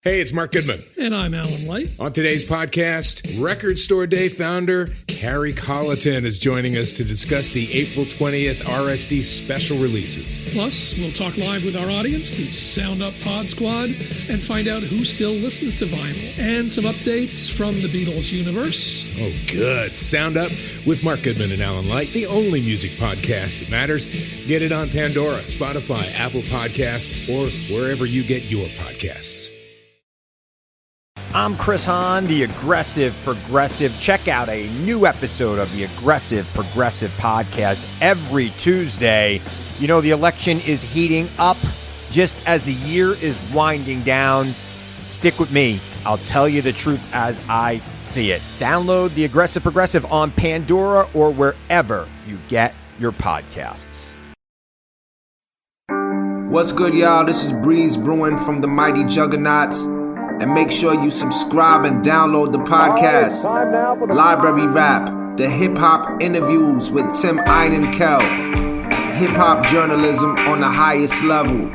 Hey, it's Mark Goodman. And I'm Alan Light. On today's podcast, Record Store Day founder Carrie Colleton is joining us to discuss the April 20th RSD special releases. Plus, we'll talk live with our audience, the Sound Up Pod Squad, and find out who still listens to vinyl. And some updates from the Beatles universe. Oh, good. Sound Up with Mark Goodman and Alan Light, the only music podcast that matters. Get it on Pandora, Spotify, Apple Podcasts, or wherever you get your podcasts. I'm Chris Hahn, the Aggressive Progressive. Check out a new episode of the Aggressive Progressive podcast every Tuesday. You know, the election is heating up just as the year is winding down. Stick with me. I'll tell you the truth as I see it. Download the Aggressive Progressive on Pandora or wherever you get your podcasts. What's good, y'all? This is Breeze Brewing from the Mighty Juggernauts. And make sure you subscribe and download the podcast. Library Rap, the hip-hop interviews with Tim Einenkel. Hip-hop journalism on the highest level.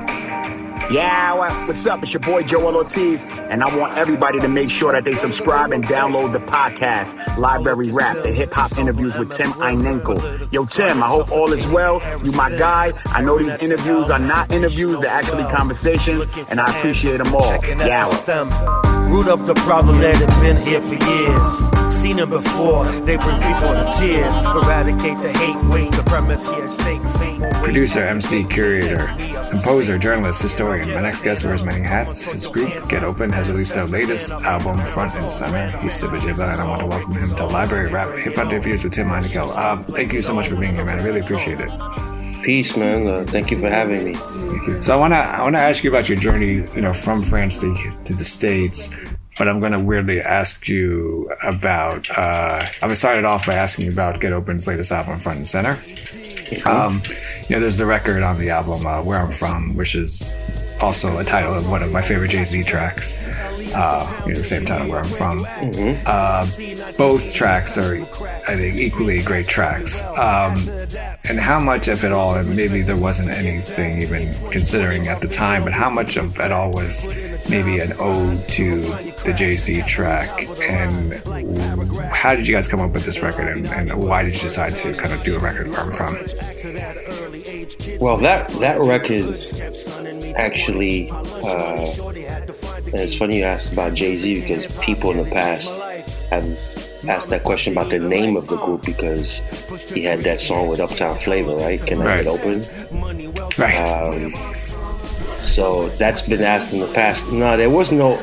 Yeah, what's up? It's your boy Joel Ortiz, and I want everybody to make sure that they subscribe and download the podcast, Library Rap, the hip-hop interviews with Tim Einenkel. Yo, Tim, I hope all is well. You my guy. I know these interviews are not interviews, they're actually conversations, and I appreciate them all. Yeah. Root up the problem that had been here for years. Seen them before, they bring people to tears. Eradicate the hate, wait, the premise here, stake fate. Producer, MC, curator, composer, journalist, historian. My next guest wears many hats. His group, Get Open, has released their latest album, Front and Center. He's Siba Giba, and I want to welcome him to Library Rap, hip-hop interviews with Tim Einenkel. Thank you so much for being here, man. I really appreciate it. Peace, man. Thank you for having me. Thank you. So I want to ask you about your journey, from France to the States, but I'm going to weirdly ask you about. I'm going to start it off by asking you about Get Open's latest album, Front and Center. There's the record on the album, Where I'm From, which is also a title of one of my favorite Jay-Z tracks. Same title, Where I'm From. Both tracks are, I think, equally great tracks. And how much of it all, and maybe there wasn't anything even considering at the time, but how much of it all was maybe an ode to the Jay-Z track? And how did you guys come up with this record, and why did you decide to kind of do a record, Where I'm From? Well, that record actually, and it's funny you asked about Jay-Z because people in the past have asked that question about the name of the group because he had that song with Uptown Flavor, right? Can I Get Open? Right. So that's been asked in the past. No, there was no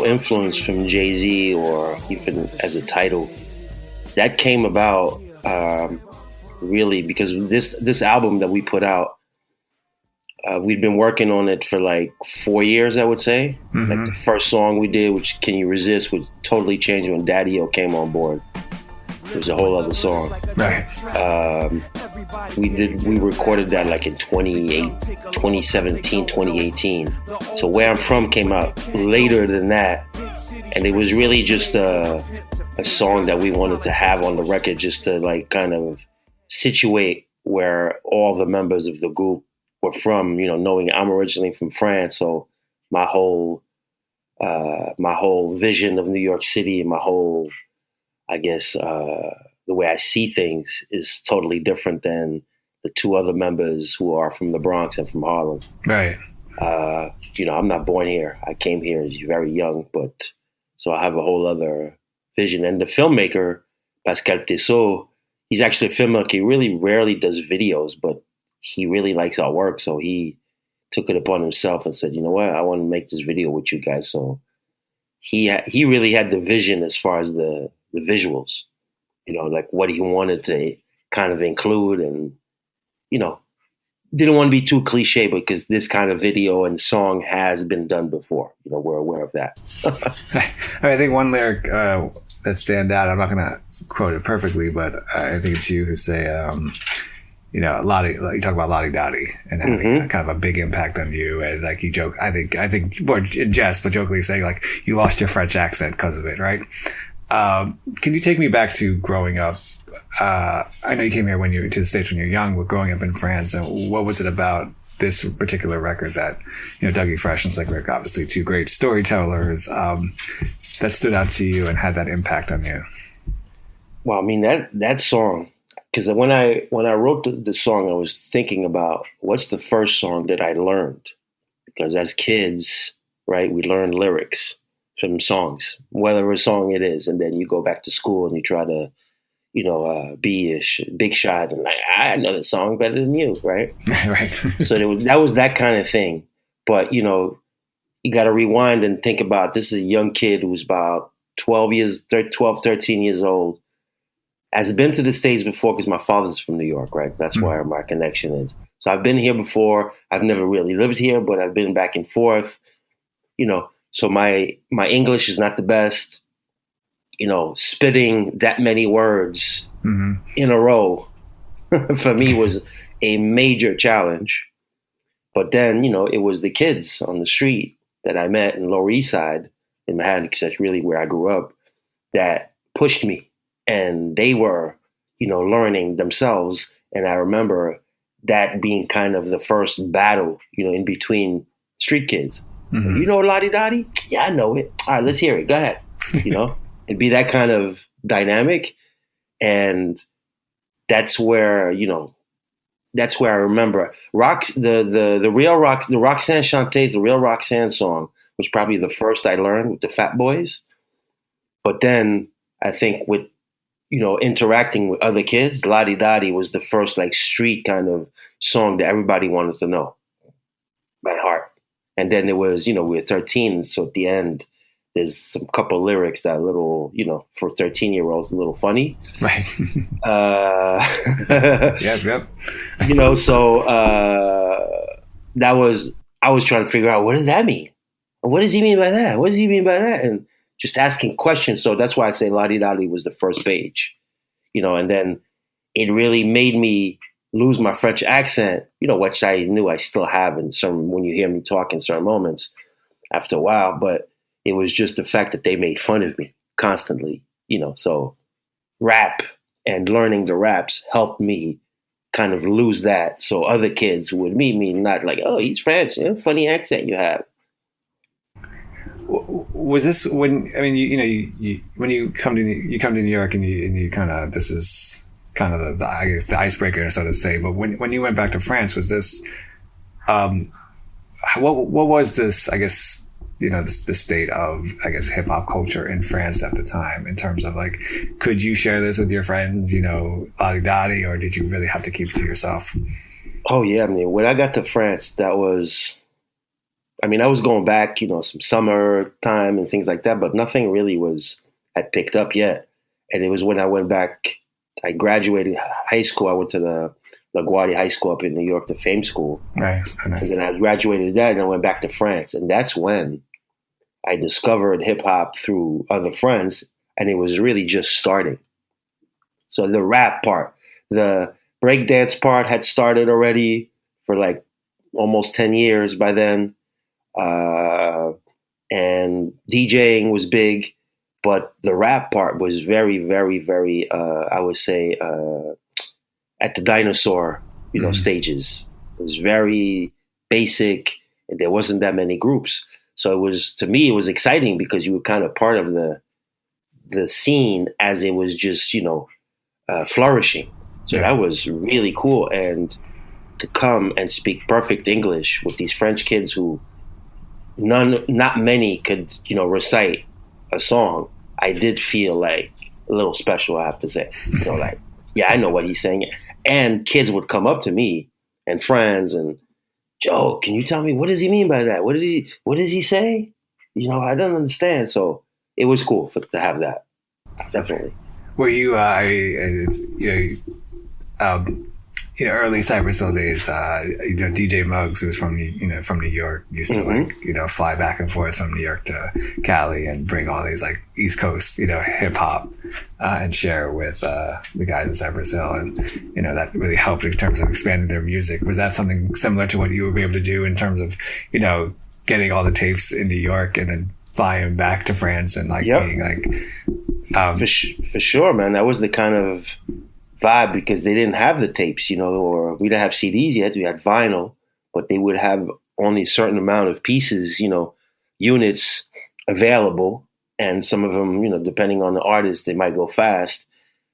influence from Jay-Z or even as a title. That came about really because this album that we put out, we'd been working on it for like 4 years, I would say. Mm-hmm. Like the first song we did, which Can You Resist, was totally changed when Daddy O came on board. It was a whole other song. Right. We recorded that like in 2017, 2018. So Where I'm From came out later than that. And it was really just a song that we wanted to have on the record just to like kind of situate where all the members of the group were from, knowing I'm originally from France. So my whole vision of New York City and my whole, I guess, the way I see things is totally different than the two other members who are from the Bronx and from Harlem. Right. I'm not born here. I came here very young, but so I have a whole other vision. And the filmmaker, Pascal Tissot, he's actually a filmmaker. He really rarely does videos, but he really likes our work. So he took it upon himself and said, you know what, I want to make this video with you guys. So he really had the vision as far as the visuals, like what he wanted to kind of include and, didn't want to be too cliche because this kind of video and song has been done before. We're aware of that. I think one lyric that stand out, I'm not going to quote it perfectly, but I think it's you who say, Lottie, like you talk about Lottie Dottie and having kind of a big impact on you. And like you joke, I think more in jest, but jokingly saying like you lost your French accent because of it, right? Can you take me back to growing up I know you came here to the States when you were young, but growing up in France. And what was it about this particular record that, Dougie Fresh and Slick Rick, obviously two great storytellers, that stood out to you and had that impact on you? Well, I mean, that song, because when I wrote the song, I was thinking about what's the first song that I learned, because as kids, right, we learn lyrics from songs, whatever song it is, and then you go back to school and you try to, be a big shot, and I know the song better than you, right? Right. So that was that kind of thing. But you got to rewind and think about, this is a young kid who's about 13 years old. Has been to the States before because my father's from New York, right? That's where my connection is. So I've been here before. I've never really lived here, but I've been back and forth. So my English is not the best. Spitting that many words in a row for me was a major challenge. But then, it was the kids on the street that I met in Lower East Side in Manhattan, because that's really where I grew up, that pushed me. And they were, learning themselves. And I remember that being kind of the first battle, in between street kids. Mm-hmm. You know Lottie Dottie? Yeah, I know it. All right, let's hear it. Go ahead. It'd be that kind of dynamic. And that's where, that's where I remember the Roxanne Chanté's, the real Roxanne song was probably the first I learned with the Fat Boys. But then I think with, interacting with other kids, Lottie Dottie was the first street kind of song that everybody wanted to know by heart. And then it was, we were 13. So at the end, there's some couple lyrics that are a little, for 13-year-olds, a little funny. Right. Yep. So I was trying to figure out, what does that mean? What does he mean by that? What does he mean by that? And just asking questions. So that's why I say Lottie Dottie was the first page, and then it really made me lose my French accent, which I knew I still have when you hear me talk in certain moments after a while, but it was just the fact that they made fun of me constantly, so rap and learning the raps helped me kind of lose that. So other kids would meet me not like, oh, he's French, funny accent you have. Was this when, I mean, when you come to New York and you kind of, this is kind of the I guess the icebreaker, so to say, but when you went back to France, was this, what was this, I guess, the state of, I guess, hip hop culture in France at the time, in terms of could you share this with your friends, Lottie Dottie, or did you really have to keep it to yourself? Oh yeah. I mean, when I got to France, I was going back, some summer time and things like that, but nothing really had picked up yet. And it was when I went back, I graduated high school. I went to the LaGuardia High School up in New York, the Fame School. Right. Nice. And then I graduated that and I went back to France. And that's when I discovered hip hop through other friends, and it was really just starting. So the rap part, the breakdance part had started already for almost 10 years by then. And DJing was big, but the rap part was very, very, very, I would say, at the dinosaur, stages. It was very basic, and there wasn't that many groups. So to me, it was exciting because you were kind of part of the scene as it was just, flourishing. So that was really cool. And to come and speak perfect English with these French kids who not many could, recite a song, I did feel a little special, I have to say. Yeah, I know what he's saying. And kids would come up to me and friends and, Joe, can you tell me, what does he mean by that? What does he say? I don't understand. So it was cool to have that. Definitely. Were you, early Cyber Soul days, DJ Muggs, who was from New York, used to fly back and forth from New York to Cali and bring all these East Coast, hip hop, and share with the guys at Cyber Soul, and that really helped in terms of expanding their music. Was that something similar to what you would be able to do in terms of getting all the tapes in New York and then flying back to France and being For sure, man. That was the kind of vibe, because they didn't have the tapes, or we didn't have CDs yet. We had vinyl, but they would have only a certain amount of pieces, units available. And some of them, depending on the artist, they might go fast.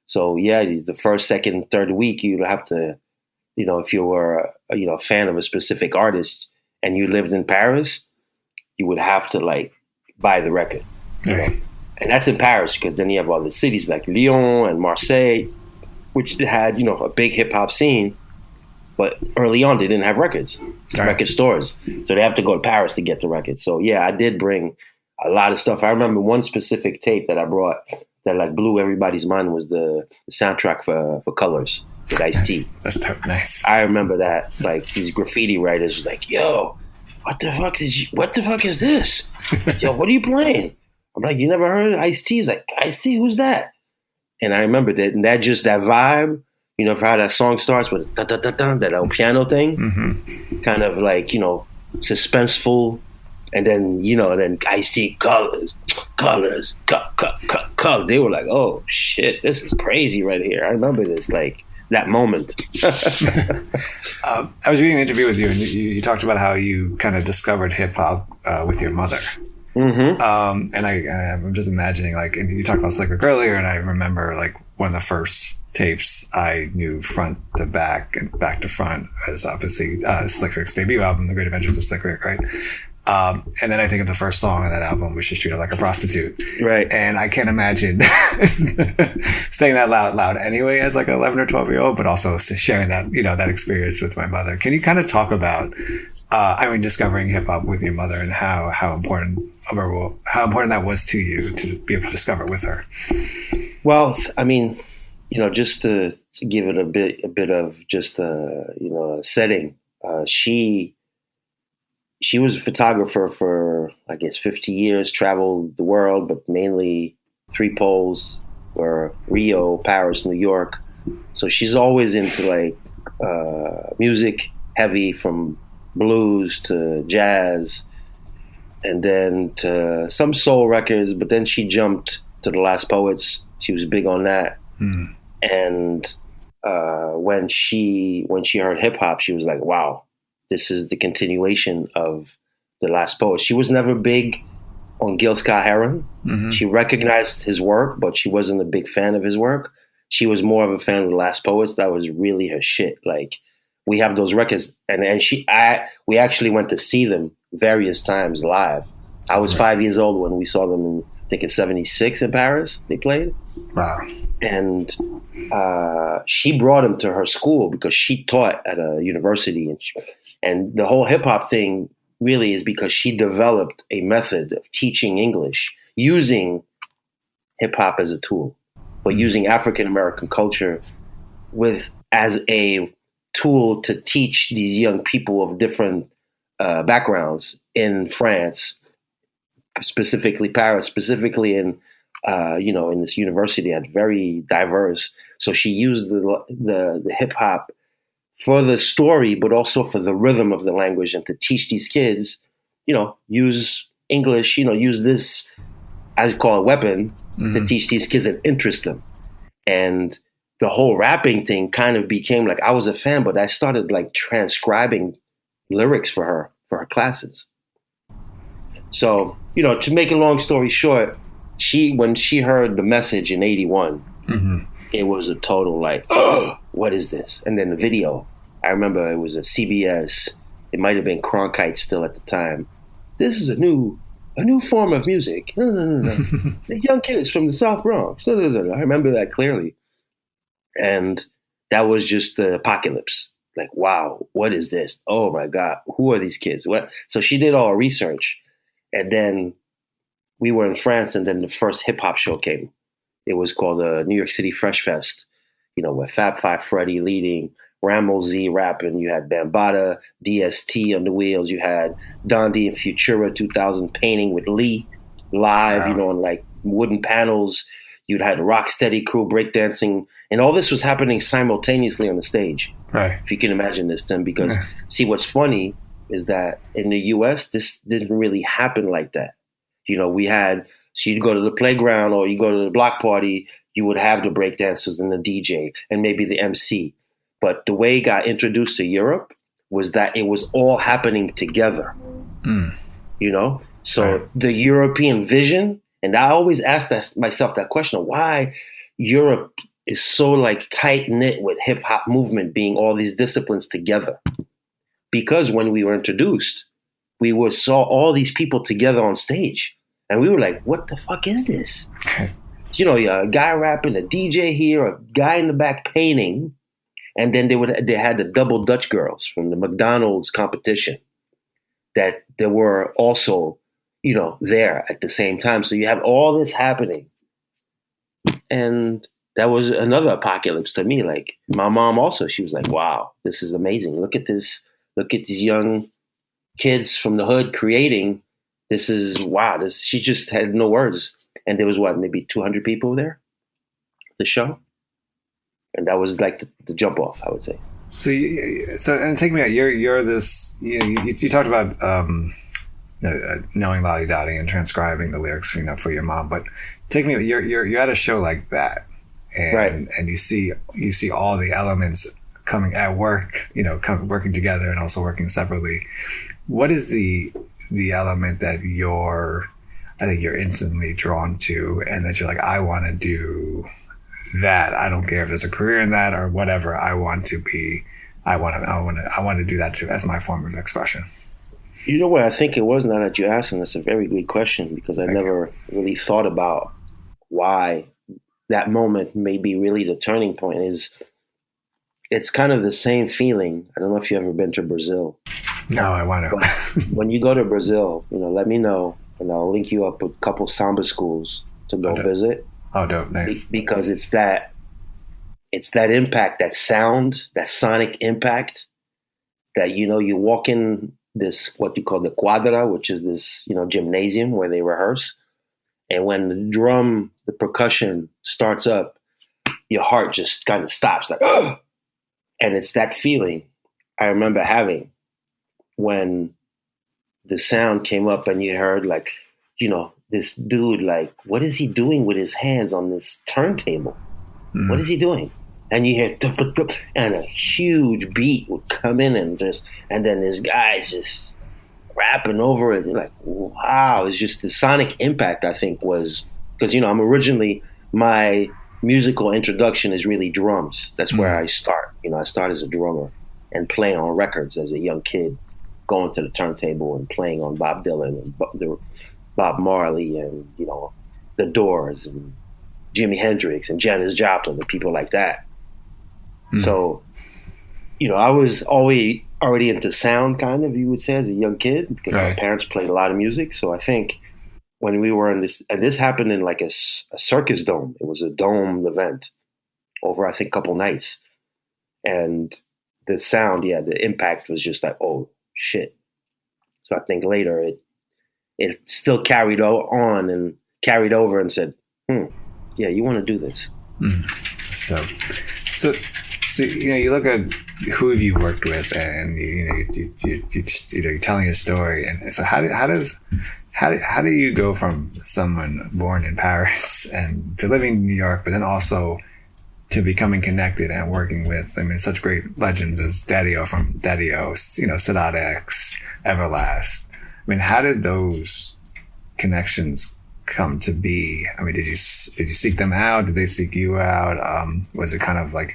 So yeah, the first, second, third week, you'd have to, if you were, a fan of a specific artist and you lived in Paris, you would have to buy the record. Right. And that's in Paris, because then you have all the cities like Lyon and Marseille, which had, a big hip hop scene. But early on, they didn't have records, record stores. So they have to go to Paris to get the records. So yeah, I did bring a lot of stuff. I remember one specific tape that I brought that blew everybody's mind was the soundtrack for Colors with Ice-T. That's dope. Nice. I remember that. These graffiti writers was like, "Yo, what the fuck is this? Yo, what are you playing?" I'm like, "You never heard of Ice-T?" He's like, "Ice-T, who's that?" And I remember that, and that vibe, for how that song starts with that El Piano thing, kind of suspenseful. And then, then Ice-T, colors. They were like, "Oh shit, this is crazy right here." I remember this, that moment. I was reading an interview with you, and you talked about how you kind of discovered hip hop with your mother. Mm-hmm. And I'm just imagining, and you talked about Slick Rick earlier, and I remember one of the first tapes I knew front to back and back to front was obviously Slick Rick's debut album, The Great Adventures of Slick Rick, right? And then I think of the first song on that album, which is Treat Her Like a Prostitute. Right. And I can't imagine saying that loud anyway as 11 or 12-year-old, but also sharing that, that experience with my mother. Can you kind of talk about, discovering hip hop with your mother and how important that was to you to be able to discover it with her? Well, just to give it a bit of just a setting, she was a photographer for, I guess, 50 years, traveled the world, but mainly 3 poles were Rio, Paris, New York. So she's always into music, heavy, from blues to jazz, and then to some soul records. But then she jumped to the Last Poets. She was big on that. And when she heard hip hop, she was like, "Wow, this is the continuation of the Last Poets." She was never big on Gil Scott-Heron. She recognized his work, but she wasn't a big fan of his work. She was more of a fan of the Last Poets. That was really her shit. We have those records, and we actually went to see them various times live. I was 5 years old when we saw them in, I think, in '76 in Paris. They played. Wow. And she brought him to her school because she taught at a university, and the whole hip hop thing really is because she developed a method of teaching English using hip hop as a tool, but using African American culture as a tool to teach these young people of different backgrounds in France, specifically Paris, specifically in this university that's very diverse. So she used the hip hop for the story, but also for the rhythm of the language, and to teach these kids, use English, use this, I call it, weapon to teach these kids and interest them. And the whole rapping thing kind of became I was a fan, but I started transcribing lyrics for her classes. So, to make a long story short, when she heard The Message in '81, it was a total oh, what is this? And then the video, I remember it was a CBS. It might have been Cronkite still at the time. "This is a new form of music. No. The young kids from the South Bronx. I remember that clearly. And that was just the apocalypse. Wow, what is this? Oh my God, who are these kids? What? So she did all her research, and then we were in France, and then the first hip hop show came. It was called the New York City Fresh Fest, with Fab Five Freddy leading, Ramo Z rapping. You had Bambaataa, DST on the wheels. You had Dondi and Futura 2000 painting with Lee live, wow. On wooden panels. You'd had Rocksteady crew breakdancing, and all this was happening simultaneously on the stage. Right. If you can imagine this, Tim, because see, what's funny is that in the U.S., this didn't really happen like that. We had So you'd go to the playground or you go to the block party, you would have the breakdancers and the DJ and maybe the MC. But the way it got introduced to Europe was that it was all happening together, you know? So the European vision, and I always ask myself that question, why Europe is so like tight knit with hip hop movement being all these disciplines together. Because when we were introduced, we saw all these people together on stage, and we were like, "What the fuck is this?" You know, a guy rapping, a DJ here, a guy in the back painting, and then they had the double Dutch girls from the McDonald's competition that they were also, you know, there at the same time. So you have all this happening, and that was another apocalypse to me. Like my mom also, she was like, "Wow, this is amazing. Look at this. Look at these young kids from the hood creating. This is wow." She just had no words. And there was maybe 200 people there, the show, and that was like the jump off, I would say. So and take me out. You're this. You talked about knowing Lottie Dottie and transcribing the lyrics, for your mom. But take me. You're at a show like that. And you see all the elements coming at work, working together and also working separately. What is the element that I think you're instantly drawn to, and that you're like, I want to do that. I don't care if there's a career in that or whatever. I want to do that too as my form of expression. You know what? I think it was now that you asked, and that's a very good question, because I never really thought about why that moment may be really the turning point. It's kind of the same feeling. I don't know if you've ever been to Brazil. No, I want to. When you go to Brazil, let me know, and I'll link you up with a couple samba schools to go visit. Oh, dope. Nice. Because it's that impact, that sound, that sonic impact that, you walk in this, what you call the quadra, which is this, gymnasium where they rehearse. And when the percussion starts up, your heart just kind of stops, like, ugh! And it's that feeling I remember having when the sound came up and you heard, like, this dude, like, what is he doing with his hands on this turntable? Mm. What is he doing? And you hear, and a huge beat would come in and then this guy's just rapping over it. You're like, wow, it's just the sonic impact, I think, was, because, I'm originally, my musical introduction is really drums. That's where I start. I start as a drummer and playing on records as a young kid, going to the turntable and playing on Bob Dylan and Bob Marley and, The Doors and Jimi Hendrix and Janis Joplin and people like that. Mm. So, I was already into sound, kind of, you would say, as a young kid, because my parents played a lot of music. So I think when we were in this, and this happened in like a circus dome. It was a dome event over, I think, a couple nights. And the sound, the impact was just like, oh, shit. So I think later it still carried on and carried over and said, yeah, you want to do this. Mm. So you look at who have you worked with, and you're telling your story, and so how do you go from someone born in Paris and to living in New York, but then also to becoming connected and working with, such great legends as Daddy O from Daddy O, Sadat X, Everlast. How did those connections come to be? Did you seek them out? Did they seek you out? Was it kind of like,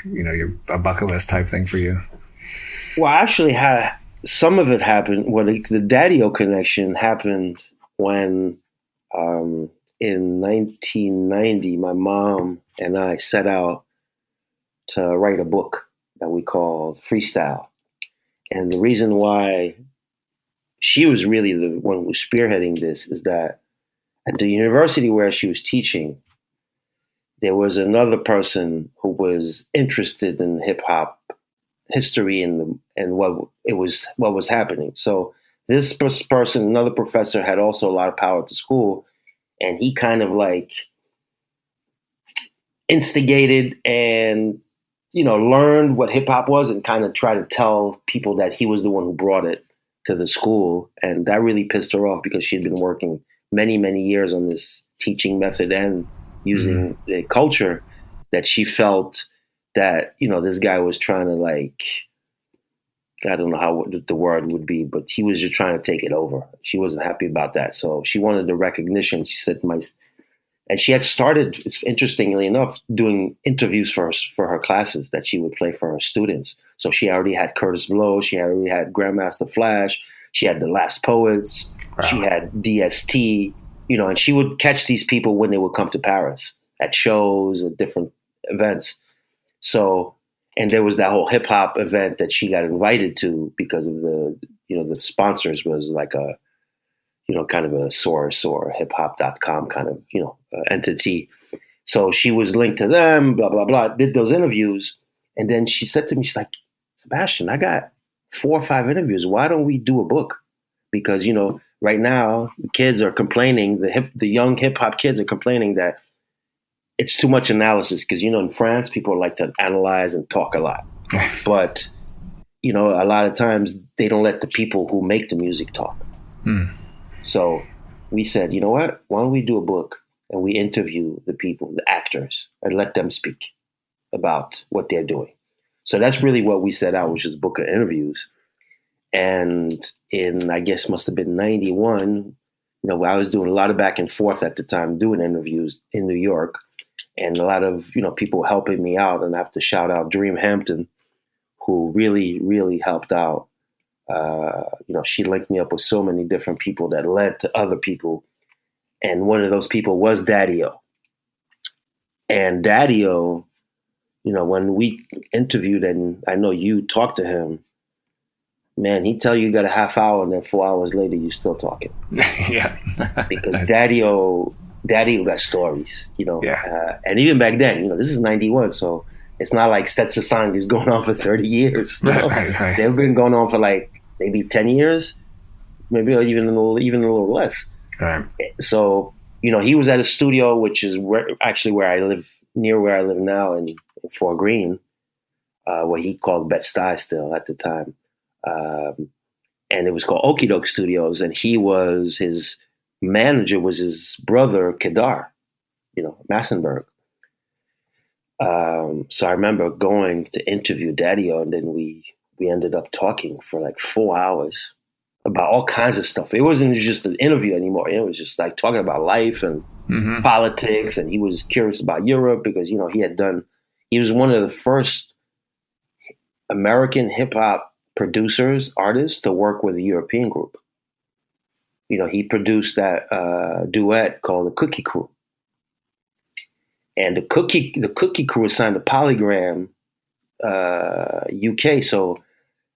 a bucket list type thing for you? Well, I actually had some of it happen when the Daddy O connection happened when, in 1990, my mom and I set out to write a book that we called Freestyle. And the reason why she was really the one who was spearheading this is that at the university where she was teaching, there was another person who was interested in hip hop history and what was happening. So this person, another professor, had also a lot of power at the school, and he kind of like instigated and learned what hip hop was and kind of tried to tell people that he was the one who brought it to the school. And that really pissed her off because she had been working many, many years on this teaching method and using the culture, that she felt that, you know, this guy was trying to, like, I don't know how the word would be, but he was just trying to take it over. She wasn't happy about that. So she wanted the recognition. She said, and she had started, interestingly enough, doing interviews for her classes that she would play for her students. So she already had Curtis Blow. She already had Grandmaster Flash. She had the Last Poets. Wow. She had DST, you know, and she would catch these people when they would come to Paris at shows and different events. So, and there was that whole hip hop event that she got invited to because of the, you know, the sponsors was like a, you know, kind of a source or hiphop.com kind of, you know, entity. So she was linked to them, blah, blah, blah, did those interviews. And then she said to me, she's like, Sebastian, I got 4 or 5 interviews. Why don't we do a book? Because, you know, right now the kids are complaining, the young hip hop kids are complaining that it's too much analysis. Because, you know, in France, people like to analyze and talk a lot. But, you know, a lot of times they don't let the people who make the music talk. So we said, you know what? Why don't we do a book and we interview the people, the actors, and let them speak about what they're doing. So that's really what we set out, which is a book of interviews. And in, I guess, must have been 91, you know, I was doing a lot of back and forth at the time, doing interviews in New York, and a lot of, you know, people helping me out. And I have to shout out Dream Hampton, who really, really helped out. You know, she linked me up with so many different people that led to other people. And one of those people was Daddy O. And Daddy O, you know, when we interviewed, and I know you talked to him, man, he'd tell you got a half hour and then 4 hours later, you're still talking. Yeah. Because Nice. Daddy O got stories, you know. Yeah. And even back then, you know, this is 91, so it's not like Stetson Song is going on for 30 years. You know? Right. They've been going on for like maybe 10 years, maybe even a little less. Right. So, you know, he was at a studio, which is where I live, near where I live now in Fort Greene, what he called Bet-Stuy still at the time. And it was called Okie Doke Studios. And his manager was his brother, Kedar, you know, Massenberg. So I remember going to interview Daddy O, and then we ended up talking for like 4 hours about all kinds of stuff. It wasn't just an interview anymore. It was just like talking about life and politics. And he was curious about Europe because, you know, he was one of the first American hip hop artists to work with a European group. You know, he produced that duet called the Cookie Crew. And the Cookie Crew was signed to Polygram UK. So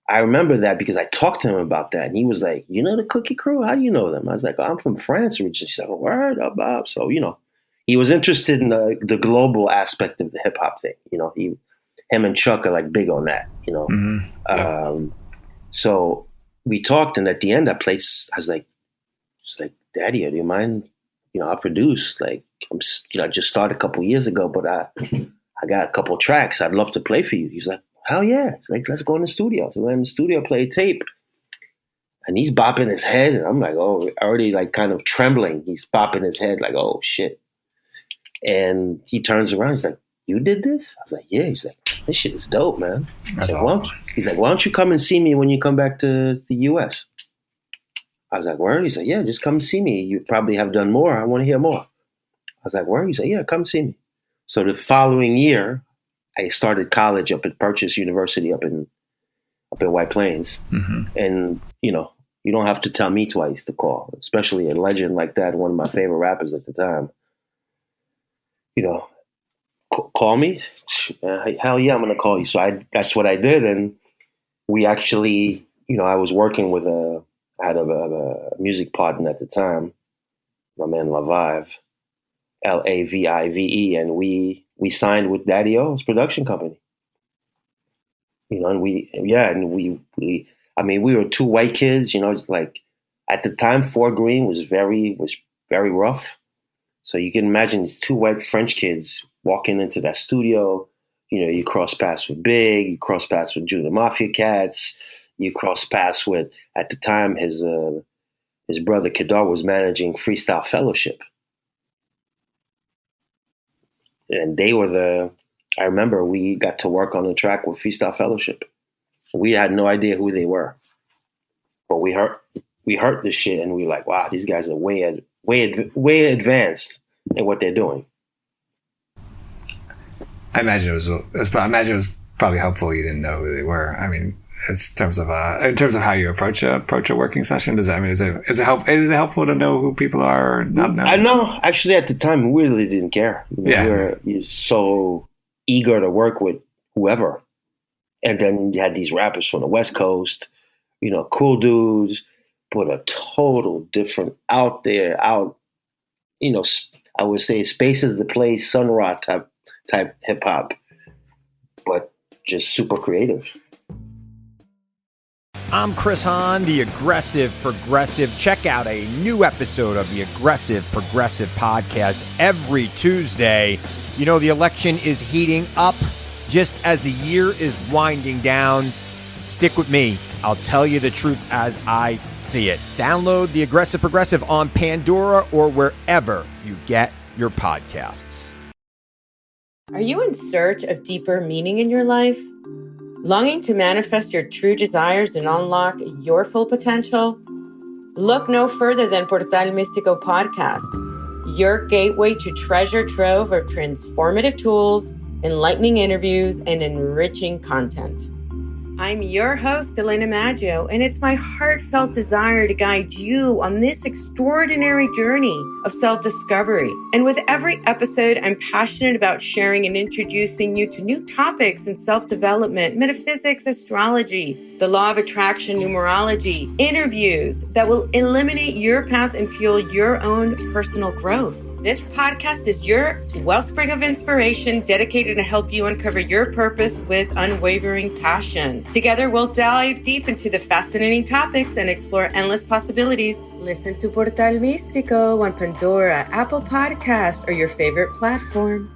I remember that because I talked to him about that, and he was like, "You know the Cookie Crew? How do you know them?" I was like, "I'm from France originally." He's like, "Oh, word up, Bob." So, you know, he was interested in the global aspect of the hip hop thing. You know, him and Chuck are like big on that. You know, Yeah. So we talked, and at the end, I was like, "Daddy, do you mind? You know, I produce. Like, I just started a couple years ago, but I got a couple tracks. I'd love to play for you." He's like, "Hell yeah!" He's like, "Let's go in the studio." So we went in the studio, play tape, and he's bopping his head, and I'm like, "Oh," already like kind of trembling. He's bopping his head, like, "Oh shit!" And he turns around. He's like, "You did this?" I was like, "Yeah." He's like, "This shit is dope, man." That's awesome. He's like, "Why don't you come and see me when you come back to the U.S.?" I was like, "Word?" He's like, "Yeah, just come see me. You probably have done more. I want to hear more." I was like, "Word?" He's like, "Yeah, come see me." So the following year, I started college up at Purchase University up in White Plains. And, you know, you don't have to tell me twice to call, especially a legend like that, one of my favorite rappers at the time. You know, call me? Hell yeah, I'm going to call you. So that's what I did. And we actually, you know, I was working with I had a music partner at the time, my man Lavive, Lavive, and we signed with Daddy O's production company. You know, and we were 2 white kids, you know, it's like at the time Fort Greene was very rough. So you can imagine these 2 white French kids walking into that studio. You know, you cross paths with Big, you cross paths with Junior Mafia Cats, you cross paths with, at the time, his brother Kedar was managing Freestyle Fellowship. And I remember we got to work on the track with Freestyle Fellowship. We had no idea who they were, but we heard this shit, and we were like, wow, these guys are way advanced in what they're doing. I imagine it was probably helpful you didn't know who they were. I mean, in terms of how you approach a working session, is it helpful to know who people are or not know? I know. Actually, at the time, we really didn't care. You're so eager to work with whoever, and then you had these rappers from the West Coast, cool dudes, but a total different I would say Spaces the Place, Sun Ra type hip hop, but just super creative. I'm Chris Hahn, the Aggressive Progressive. Check out a new episode of the Aggressive Progressive podcast every Tuesday. The election is heating up just as the year is winding down. Stick with me. I'll tell you the truth as I see it. Download the Aggressive Progressive on Pandora or wherever you get your podcasts. Are you in search of deeper meaning in your life? Longing to manifest your true desires and unlock your full potential? Look no further than Portal Místico podcast, your gateway to treasure trove of transformative tools, enlightening interviews, and enriching content. I'm your host, Elena Maggio, and it's my heartfelt desire to guide you on this extraordinary journey of self-discovery. And with every episode, I'm passionate about sharing and introducing you to new topics in self-development, metaphysics, astrology, the law of attraction, numerology, interviews that will eliminate your path and fuel your own personal growth. This podcast is your wellspring of inspiration dedicated to help you uncover your purpose with unwavering passion. Together, we'll dive deep into the fascinating topics and explore endless possibilities. Listen to Portal Místico on Pandora, Apple Podcast, or your favorite platform.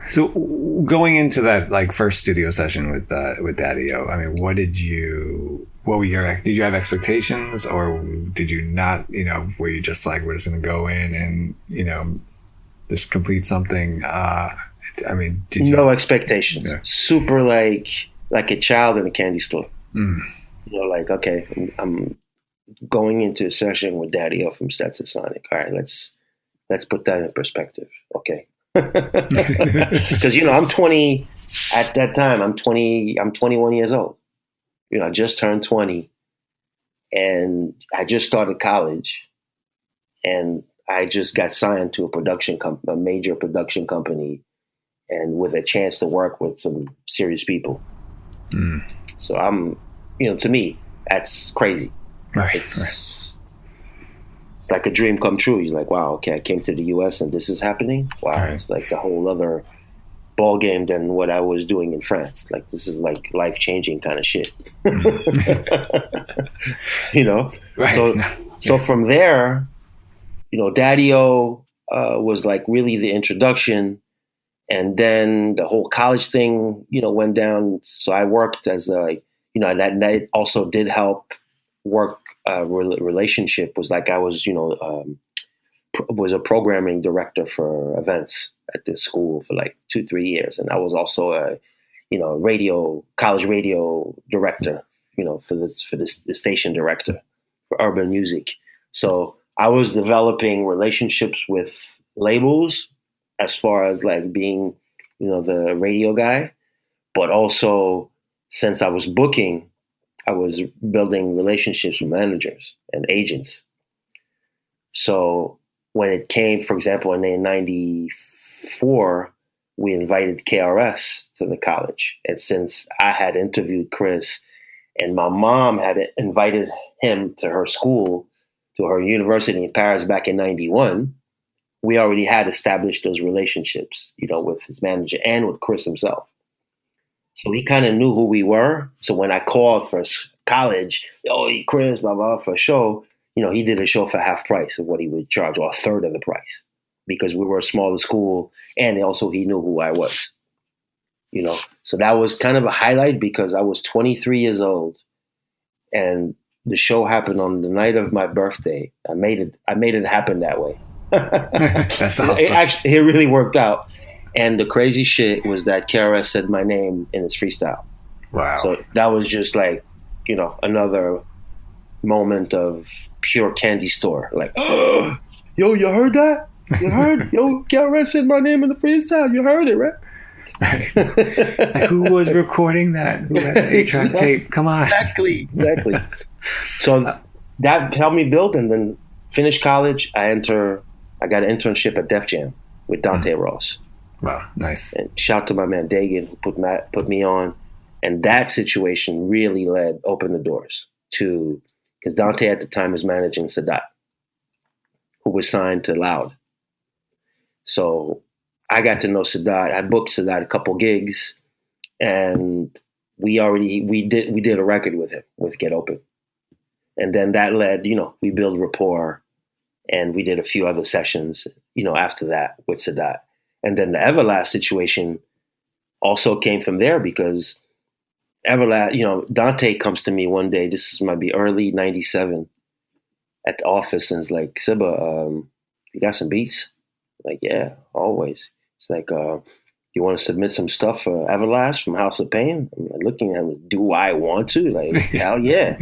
So going into that first studio session with Daddy O, I mean, did you have expectations, or did you not, were you just like, we're just going to go in and, just complete something? I mean, did you? No expectations. Yeah. Super like a child in a candy store. Okay, I'm going into a session with Daddy O from Stetson Sonic. All right, let's put that in perspective. Okay. Because I'm 20 at that time. I'm 21 years old. I just turned 20, and I just started college, and I just got signed to a major production company, and with a chance to work with some serious people. So I'm, to me, that's crazy. Right. It's like a dream come true. You're like, wow, okay, I came to the U.S. and this is happening. Wow, right. It's like the whole other ball game than what I was doing in France. Like, this is like life changing kind of shit. Right. So from there, Daddy O was like really the introduction, and then the whole college thing, went down. So I worked as that also did help. Work relationship was like I was was a programming director for events at this school for like 2-3 years, and I was also a college radio director for the station director for urban music. So I was developing relationships with labels as far as like being the radio guy, but also since I was booking, I was building relationships with managers and agents. So when it came, for example, in 94, we invited KRS to the college. And since I had interviewed Chris and my mom had invited him to her school, to her university in Paris back in 91, we already had established those relationships, with his manager and with Chris himself. So he kind of knew who we were. So when I called for college, Chris, blah, blah, for a show, he did a show for half price of what he would charge, or a third of the price, because we were a smaller school, and also he knew who I was. So that was kind of a highlight, because I was 23 years old, and the show happened on the night of my birthday. I made it happen that way. That's awesome. It really worked out. And the crazy shit was that KRS said my name in his freestyle. Wow. So that was just like, another moment of pure candy store. Like, oh, yo, you heard that? You heard? Yo, KRS said my name in the freestyle. You heard it, right? Right. Like, who was recording that? Who had the 8-track tape? Come on. Exactly. So that helped me build, and then finished college. I got an internship at Def Jam with Dante Ross. Wow, nice. And shout to my man Dagan, who put me on. And that situation really opened the doors to, because Dante at the time was managing Sadat, who was signed to Loud. So I got to know Sadat. I booked Sadat a couple gigs, and we did a record with him, with Get Open. And then that led, we built rapport, and we did a few other sessions, after that with Sadat. And then the Everlast situation also came from there, because Everlast, Dante comes to me one day, might be early 97, at the office, and is like, Siba, you got some beats? Like, yeah, always. It's like, you want to submit some stuff for Everlast from House of Pain? I'm looking at him, do I want to? Like, hell yeah.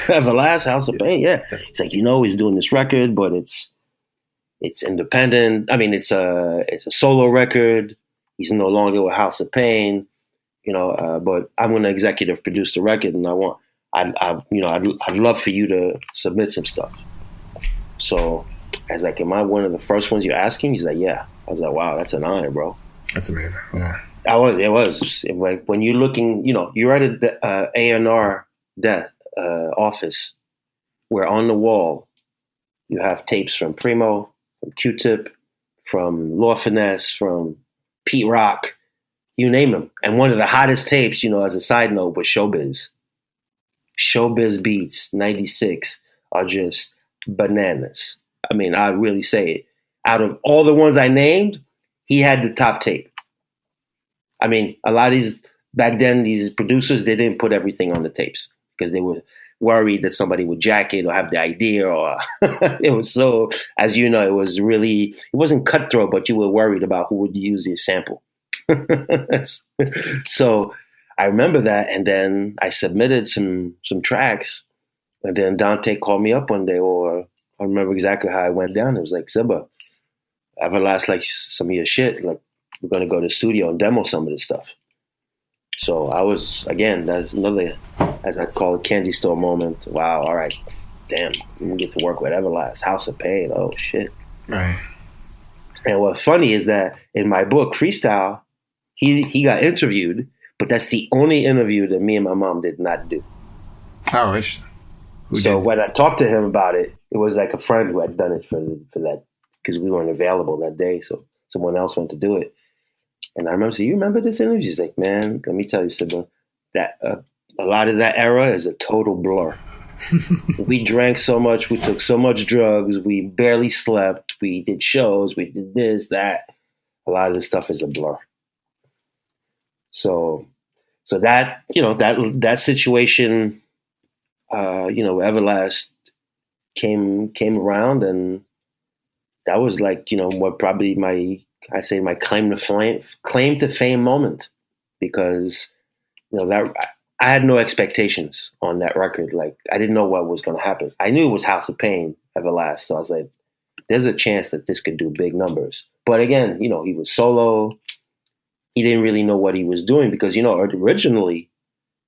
Everlast, House of Pain, yeah. He's like, he's doing this record, but it's independent. I mean, it's a solo record. He's no longer with House of Pain, but I'm going to executive produce the record, and I'd love for you to submit some stuff. So I was like, am I one of the first ones you're asking? He's like, yeah. I was like, wow, that's an honor, bro. That's amazing. Yeah. It was like, when you're looking, you're at the A&R office, where on the wall you have tapes from Primo, from Q-Tip, from Law Finesse, from Pete Rock, you name them. And one of the hottest tapes, as a side note, was Showbiz. Showbiz beats, 96, are just bananas. I mean, I really say it. Out of all the ones I named, he had the top tape. I mean, a lot of back then, these producers, they didn't put everything on the tapes because they were worried that somebody would jack it or have the idea, or it was so, as you know, it wasn't cutthroat, but you were worried about who would use your sample. So I remember that, and then I submitted some tracks, and then Dante called me up one day, or I remember exactly how I went down. It was like, Siba, Everlast like some of your shit. Like, we're going to go to the studio and demo some of this stuff. So I was, again, that's another, as I call it, candy store moment. Wow, all right, damn, we get to work with Everlast, House of Pain, oh shit. Right. And what's funny is that in my book, Freestyle, he got interviewed, but that's the only interview that me and my mom did not do. Oh, interesting. So when I talked to him about it, it was like a friend who had done it for that, because we weren't available that day, so someone else went to do it. And I remember, you remember this interview? He's like, man, let me tell you, Siba, that a lot of that era is a total blur. We drank so much, we took so much drugs, we barely slept, we did shows, we did this, that. A lot of this stuff is a blur. So that, that situation, Everlast came around, and that was like, what probably my claim to fame moment, because, that I had no expectations on that record. Like, I didn't know what was going to happen. I knew it was House of Pain, Everlast. So I was like, there's a chance that this could do big numbers. But again, he was solo. He didn't really know what he was doing, because, originally,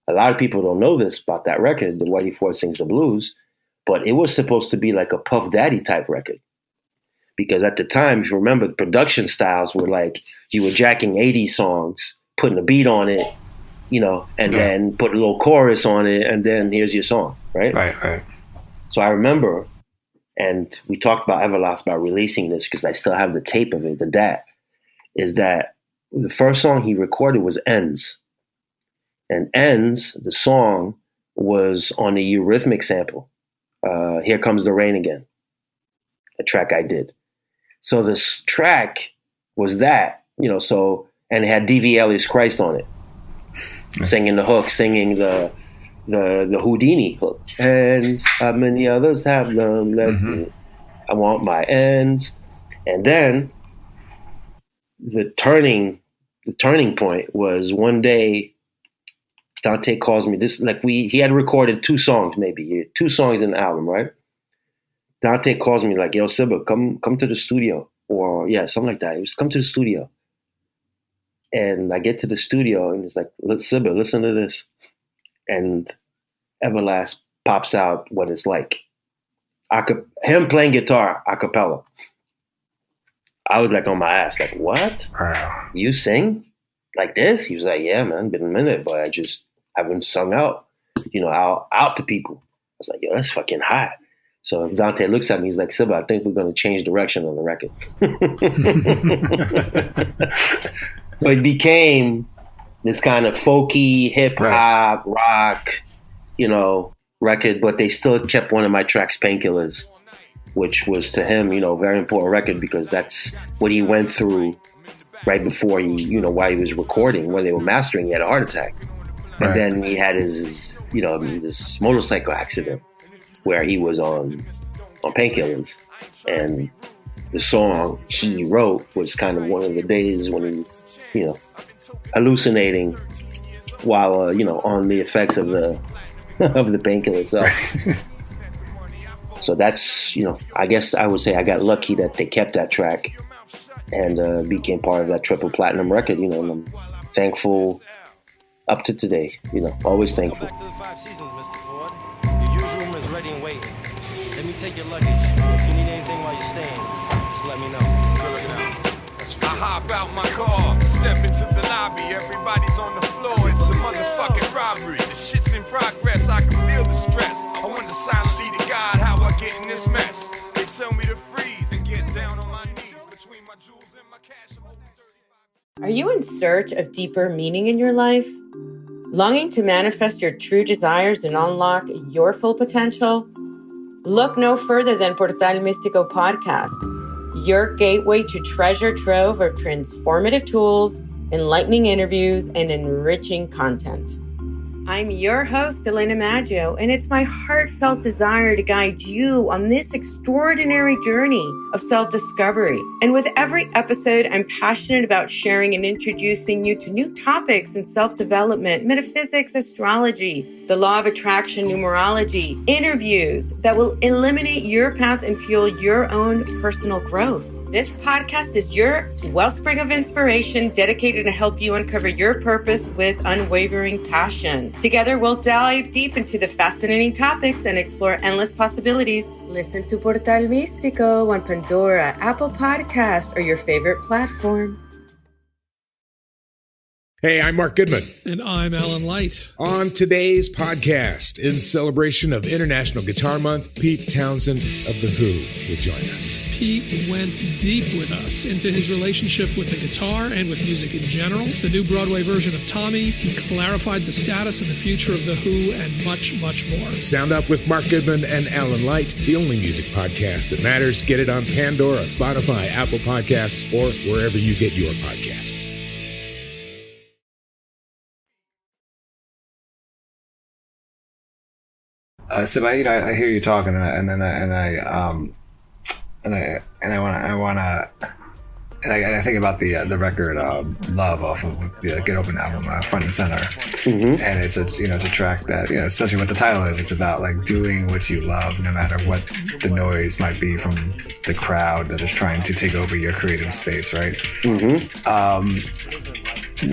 a lot of people don't know this about that record, the Whitey Ford Sings the Blues, but it was supposed to be like a Puff Daddy type record. Because at the time, if you remember, the production styles were like, you were jacking 80s songs, putting a beat on it, and then put a little chorus on it, and then here's your song, right? Right. So I remember, and we talked about Everlast about releasing this, because I still have the tape of it, is that the first song he recorded was Ends. And Ends, the song, was on the Eurythmic sample. Here Comes the Rain Again, a track I did. So this track was that, and it had D.V. Elias Christ on it, singing the hook, singing the the Houdini hook. Ends, how many others have them? I want my ends. And then the turning point was one day Dante calls me. He had recorded 2 songs, maybe 2 songs in the album, right? Dante calls me like, yo, Siba, come to the studio. Or yeah, something like that. He was, come to the studio. And I get to the studio and it's like, Siba, listen to this. And Everlast pops out what it's like. Him playing guitar a cappella. I was like on my ass, like, what? Wow. You sing like this? He was like, yeah, man, been a minute, but I just haven't sung out, out to people. I was like, yo, that's fucking hot. So Dante looks at me, he's like, Siba, I think we're going to change direction on the record. So it became this kind of folky, hip hop, rock, record, but they still kept one of my tracks, Painkillers, which was to him, a very important record because that's what he went through right before he, while he was recording, when they were mastering, he had a heart attack. And then he had his, this motorcycle accident where he was on painkillers. And the song he wrote was kind of one of the days when he, hallucinating while, on the effects of the painkiller itself. So that's, I guess I would say I got lucky that they kept that track and became part of that triple platinum record, and I'm thankful up to today, always thankful. Back to the 5 seasons, Mr. Ford. Your usual room is ready and waiting. Let me take your luggage. If you need anything while you're staying, just let me know. Good looking out. I hop out my car, step into the lobby. Everybody's on the floor. It's a motherfucking robbery. The shit's in progress. I can feel the stress. I wonder silently to God how I get in this mess. They tell me to freeze and get down on my knees between my jewels and my cash. Are you in search of deeper meaning in your life? Longing to manifest your true desires and unlock your full potential? Look no further than Portal Místico Podcast, your gateway to treasure trove of transformative tools, enlightening interviews, and enriching content. I'm your host, Elena Maggio, and it's my heartfelt desire to guide you on this extraordinary journey of self-discovery. And with every episode, I'm passionate about sharing and introducing you to new topics in self-development, metaphysics, astrology, the law of attraction, numerology, interviews that will eliminate your path and fuel your own personal growth. This podcast is your wellspring of inspiration dedicated to help you uncover your purpose with unwavering passion. Together, we'll dive deep into the fascinating topics and explore endless possibilities. Listen to Portal Místico on Pandora, Apple Podcast, or your favorite platform. Hey, I'm Mark Goodman. And I'm Alan Light. On today's podcast, in celebration of International Guitar Month, Pete Townsend of The Who will join us. Pete went deep with us into his relationship with the guitar and with music in general, the new Broadway version of Tommy. He clarified the status and the future of The Who, and much, much more. Sound Up with Mark Goodman and Alan Light, the only music podcast that matters. Get it on Pandora, Spotify, Apple Podcasts, or wherever you get your podcasts. So I hear you talking, and I think about the record "Love" off of the Get Open album, Front and Center, and it's a track that essentially what the title is. It's about like doing what you love, no matter what the noise might be from the crowd that is trying to take over your creative space, right?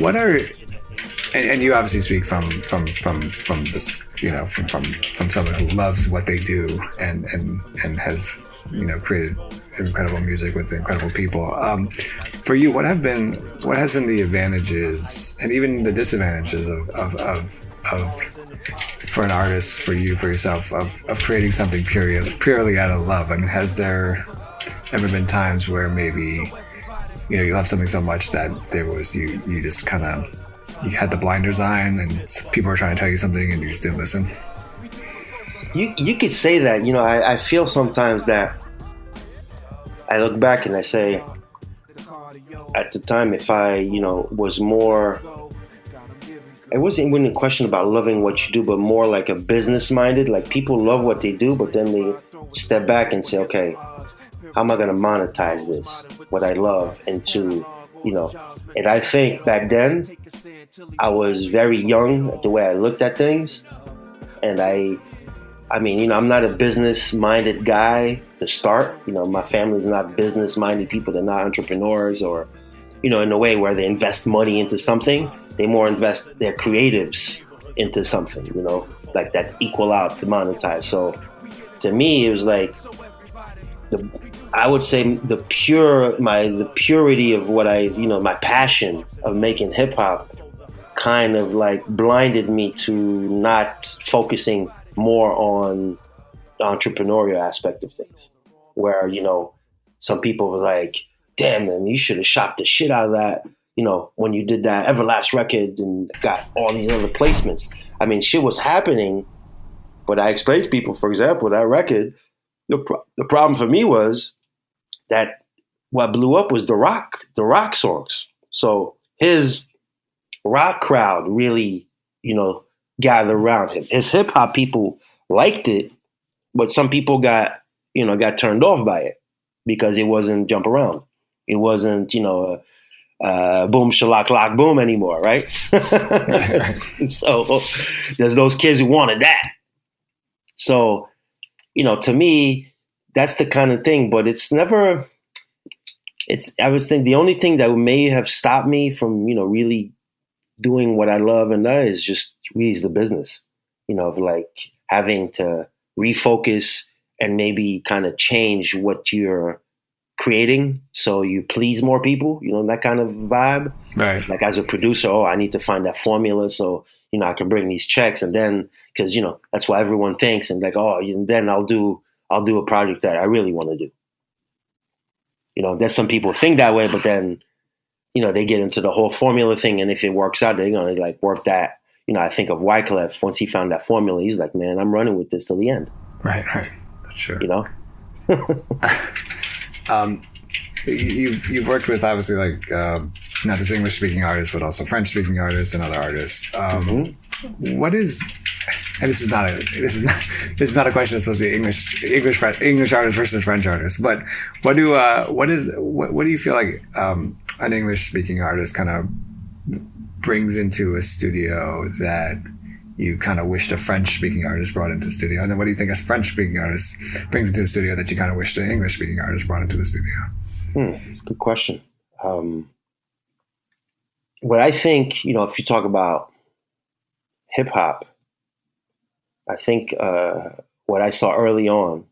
What are and you obviously speak from this, from someone who loves what they do and has created incredible music with incredible people. For you, what has been the advantages and even the disadvantages of for an artist, for yourself, of creating something purely out of love? I mean, has there ever been times where maybe you love something so much that there was you just kind of you had the blinders on and people were trying to tell you something and you just didn't listen? You could say that. I feel sometimes that I look back and I say, at the time, if I, was more it wasn't even a question about loving what you do, but more like a business minded. Like people love what they do, but then they step back and say, okay, how am I going to monetize this, what I love, into, and I think back then I was very young at the way I looked at things. And I mean, I'm not a business minded guy to start. My family's not business minded people. They're not entrepreneurs or, in a way where they invest money into something. They more invest their creatives into something, like that equal out to monetize. So to me, it was like, I would say the purity of what my passion of making hip hop kind of like blinded me to not focusing more on the entrepreneurial aspect of things, where, some people were like, damn, man, you should have shot the shit out of that, when you did that Everlast record and got all these other placements. I mean, shit was happening, but I explained to people, for example, that record, the problem for me was that what blew up was the rock songs. So his rock crowd really, gathered around him. His hip hop people liked it, but some people got turned off by it because it wasn't jump around. It wasn't, boom, shalak, lock, boom anymore, right? So there's those kids who wanted that. So, to me, that's the kind of thing, but I would think the only thing that may have stopped me from, really doing what I love and that is just really the business, of like having to refocus and maybe kind of change what you're creating so you please more people, that kind of vibe. Right. Like as a producer, I need to find that formula so, I can bring these checks, and then, because, that's what everyone thinks, and like, and then I'll do a project that I really want to do. There's some people think that way, but then, they get into the whole formula thing, and if it works out, they're going to like work that. I think of Wyclef, once he found that formula, he's like, man, I'm running with this till the end. Right. Sure. You've worked with obviously like not just English speaking artists, but also French speaking artists and other artists. What is, and this is not a question that's supposed to be English artists versus French artists, but what do you feel like an English speaking artist kind of brings into a studio that you kind of wished a French speaking artist brought into the studio? And then what do you think a French speaking artist brings into the studio that you kind of wished an English speaking artist brought into the studio? Good question. What I think, if you talk about hip hop, I think what I saw early on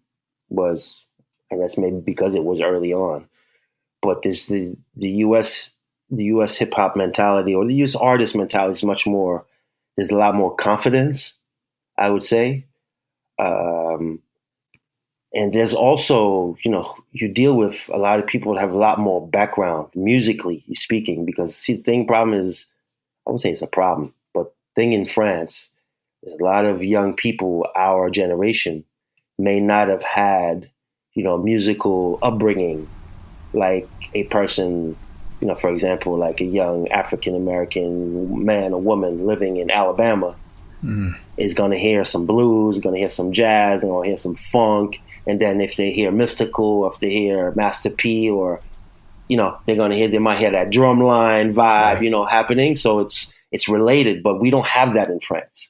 was, and that's maybe because it was early on, but there's the US hip hop mentality, or the US artist mentality is much more, there's a lot more confidence, I would say. And there's also, you deal with a lot of people that have a lot more background musically speaking, because the problem is, I wouldn't say it's a problem, but thing in France, there's a lot of young people, our generation, may not have had, musical upbringing like a person, for example, like a young African-American man or woman living in Alabama is going to hear some blues, going to hear some jazz, and going to hear some funk. And then if they hear Mystical, or if they hear Master P, or, they might hear that drumline vibe, right, happening. So it's related, but we don't have that in France.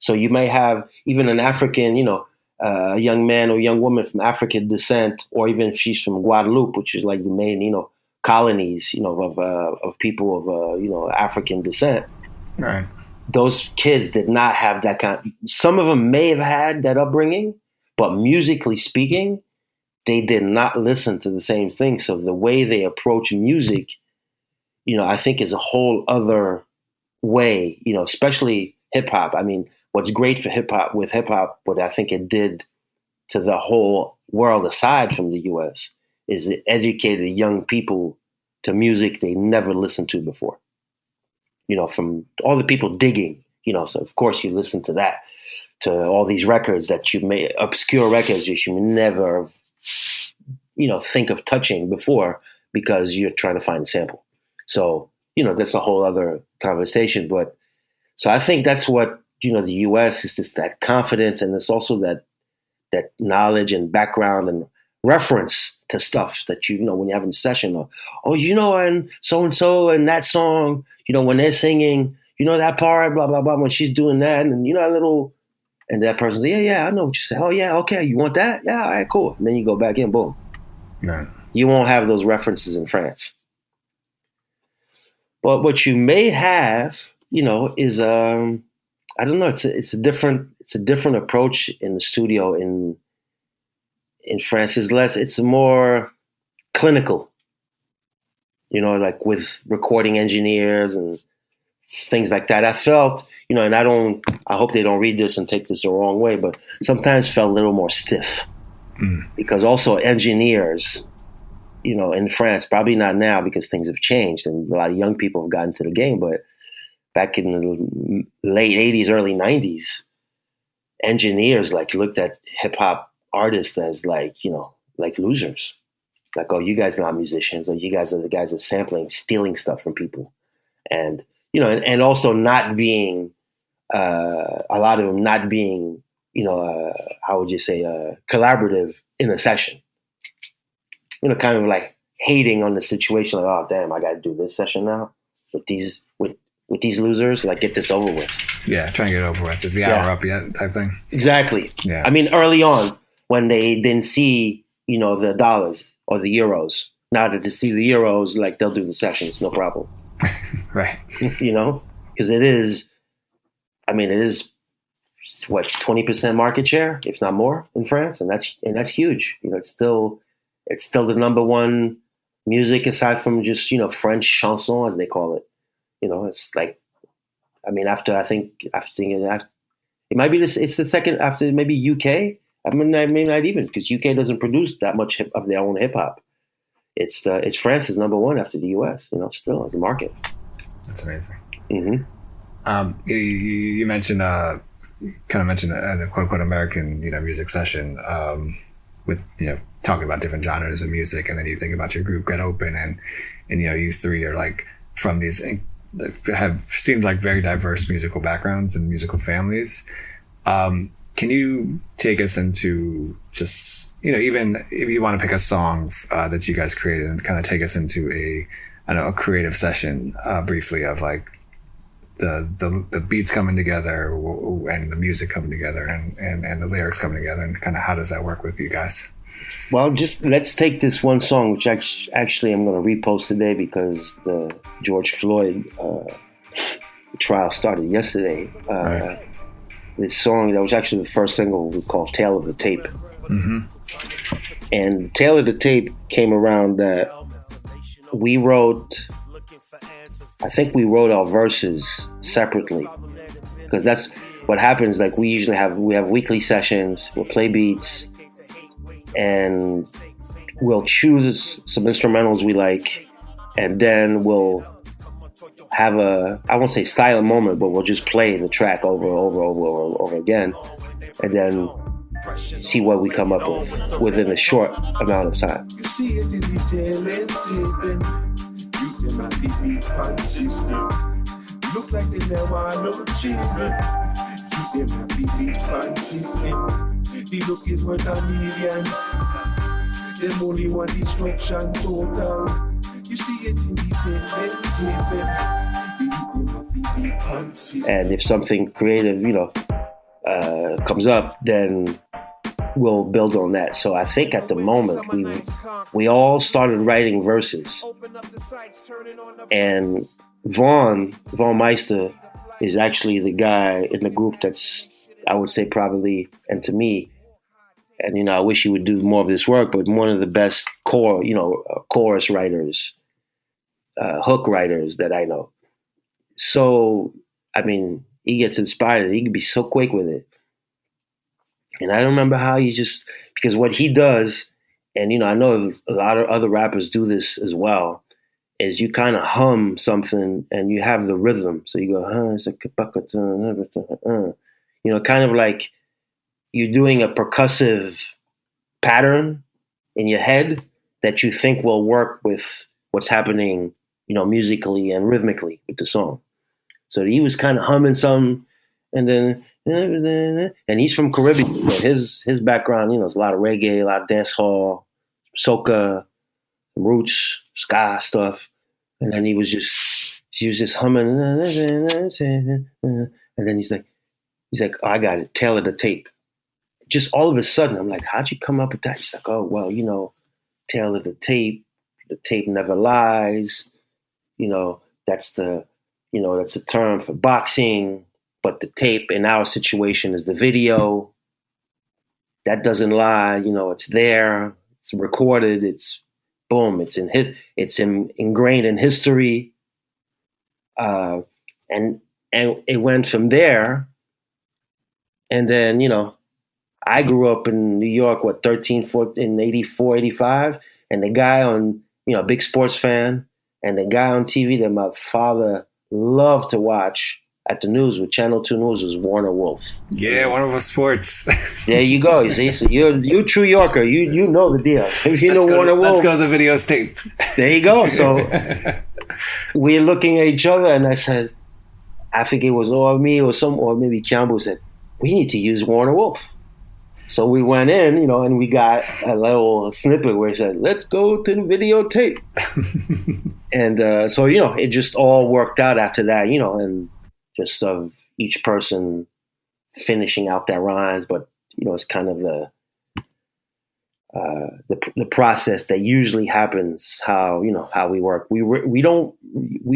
So you may have even an African, a young man or young woman from African descent, or even if she's from Guadeloupe, which is like the main, colonies, of people of, African descent. Right. Those kids did not have that kind. Some of them may have had that upbringing, but musically speaking, they did not listen to the same thing. So the way they approach music, I think is a whole other way, especially hip hop. I mean, what's great for hip hop, what I think it did to the whole world aside from the US, is it educated young people to music they never listened to before. From all the people digging, so of course you listen to that, to all these records that you may, obscure records that you never, think of touching before because you're trying to find a sample. So, that's a whole other conversation. But So I think that's what, the US is, just that confidence, and it's also that knowledge and background and reference to stuff that, when you're having a session, and so and that song, when they're singing, that part, blah, blah, blah, when she's doing that, and a little, and that person's like, yeah, I know what you said. Oh, yeah, okay, you want that? Yeah, all right, cool. And then you go back in, boom. Right. You won't have those references in France. But what you may have, is I don't know. It's a different approach in the studio in France. It's more clinical, like with recording engineers and things like that. I felt, and I hope they don't read this and take this the wrong way, but sometimes felt a little more stiff because also engineers, in France, probably not now because things have changed and a lot of young people have gotten to the game, but back in the late 80s, early 90s, engineers looked at hip hop artists as like losers. Like, oh, you guys are not musicians, or you guys are the guys that are sampling, stealing stuff from people. And, and also not being, a lot of them not being, how would you say, collaborative in a session. Kind of like hating on the situation, like, oh, damn, I got to do this session now with these losers, get this over with. Yeah, trying to get it over with. Is the hour up yet type thing? Exactly. Yeah. I mean, early on, when they didn't see, the dollars or the euros. Now that they see the euros, they'll do the sessions, no problem. Right. Because it is what, 20% market share, if not more, in France, and that's huge. It's still the number one music aside from just French chanson, as they call it. It's after it might be this. It's the second after maybe UK. Maybe not even, because UK doesn't produce that much of their own hip hop. It's France's number one after the US. Still as a market. That's amazing. Mm-hmm. You mentioned kind of mentioned a quote unquote American music session with talking about different genres of music, and then you think about your group Get Open, and you three are from these have seemed like very diverse musical backgrounds and musical families. Can you take us into just, even if you want to pick a song that you guys created, and kind of take us into a creative session briefly of the beats coming together and the music coming together and the lyrics coming together, and kind of how does that work with you guys? Well, just let's take this one song, which actually I'm going to repost today because the George Floyd trial started yesterday. Right. This song that was actually the first single we called "Tale of the Tape," and "Tale of the Tape" came around that we wrote. I think we wrote our verses separately because that's what happens. We have weekly sessions. We'll play beats, and we'll choose some instrumentals we like, and then we'll have I won't say silent moment, but we'll just play the track over again, and then see what we come up with within a short amount of time. You see it in the tail end taping. You them have the beat consistent. Look like they never want no children. You them have the beat consistent. The look is worth a million. Them only want destruction total. You see it in the tail end taping. And if something creative, comes up, then we'll build on that. So I think at the moment we all started writing verses, and Vaughn Meister is actually the guy in the group that's, I would say, probably, and to me, and I wish he would do more of this work, but one of the best chorus writers, hook writers that I know. So, he gets inspired. He can be so quick with it. And I don't remember how because what he does, and, I know a lot of other rappers do this as well, is you kind of hum something and you have the rhythm. So you go, it's kind of like you're doing a percussive pattern in your head that you think will work with what's happening, musically and rhythmically with the song. So he was kind of humming something, and then, and he's from Caribbean. But his background, you know, is a lot of reggae, a lot of dance hall, soca, roots, ska stuff. And then he was just humming, and then he's like, oh, I got it, Tail of the Tape. Just all of a sudden, I'm like, how'd you come up with that? He's like, oh, well, you know, Tail of the tape never lies. You know, that's a term for boxing, but the tape in our situation is the video. That doesn't lie, you know, it's there, it's recorded, it's boom, it's ingrained in history. And it went from there. And then, you know, I grew up in New York, 14, 84, 85. And the guy on, you know, big sports fan. And the guy on TV that my father loved to watch at the news with Channel 2 News was Warner Wolf. Yeah, Warner Wolf Sports. There you go. You see, so you're a true Yorker. You know the deal. If you know Warner Wolf. Let's go to the videos tape. There you go. So we're looking at each other, and I said, I think it was or me or maybe Kiambu said, we need to use Warner Wolf. So we went in, you know, and we got a little snippet where he said, let's go to the videotape. And so, you know, it just all worked out after that, you know, and just of each person finishing out their rhymes. But, you know, it's kind of the process that usually happens, how we work. We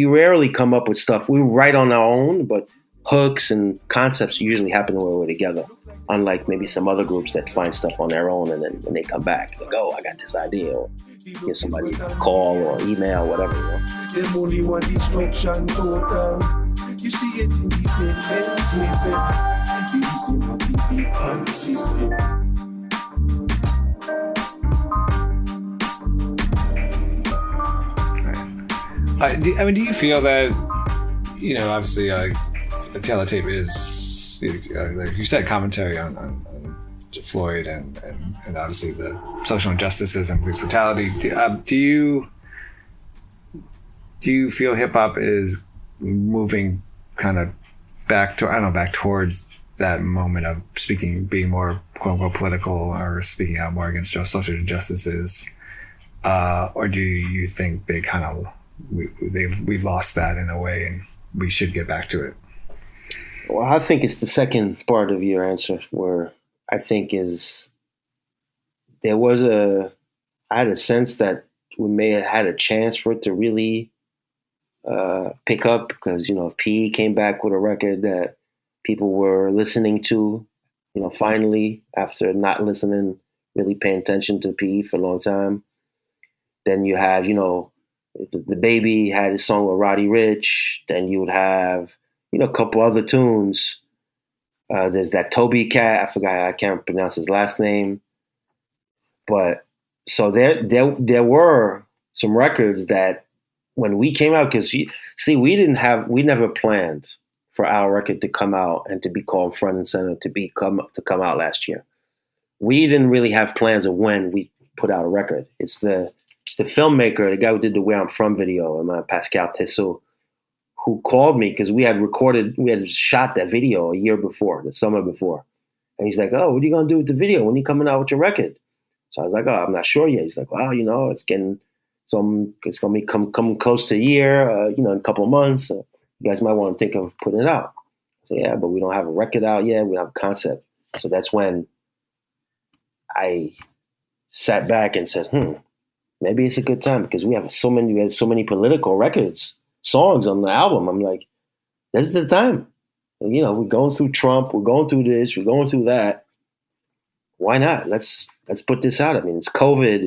rarely come up with stuff. We write on our own, but hooks and concepts usually happen when we're together. Unlike maybe some other groups that find stuff on their own and then when they come back, like, oh, I got this idea, or give somebody a call or email, whatever, you know. Them only want destruction total. You see it in the tape, consistent. I mean, do you feel that, you know, obviously, the Tail of the Tape is, like you said, commentary on Floyd and obviously the social injustices and police brutality. Do you feel hip hop is moving kind of back towards that moment of being more quote unquote political or speaking out more against social injustices, or do you think they kind of we've lost that in a way and we should get back to it? Well, I think it's the second part of your answer, where I think is I had a sense that we may have had a chance for it to really pick up, because, you know, P came back with a record that people were listening to, you know, finally, after not listening, really paying attention to P for a long time. Then you have, you know, the Baby had his song with Roddy Ricch. Then you would have, you know, a couple other tunes. There's that Toby cat. I can't pronounce his last name. But so there were some records that when we came out, because we never planned for our record to come out and to be called front and center to come out last year. We didn't really have plans of when we put out a record. It's the filmmaker, the guy who did the Where I'm From video, Pascal Tissot, who called me because we had shot that video a year before, the summer before. And he's like, oh, what are you going to do with the video? When are you coming out with your record? So I was like, oh, I'm not sure yet. He's like, well, you know, it's going to be come close to a year, you know, in a couple of months. You guys might want to think of putting it out. I said, yeah, but we don't have a record out yet. We don't have a concept. So that's when I sat back and said, maybe it's a good time, because we had so many political songs on the album. I'm like, this is the time. And, you know, we're going through Trump, we're going through this, we're going through that. Why not? Let's put this out. I mean, it's COVID.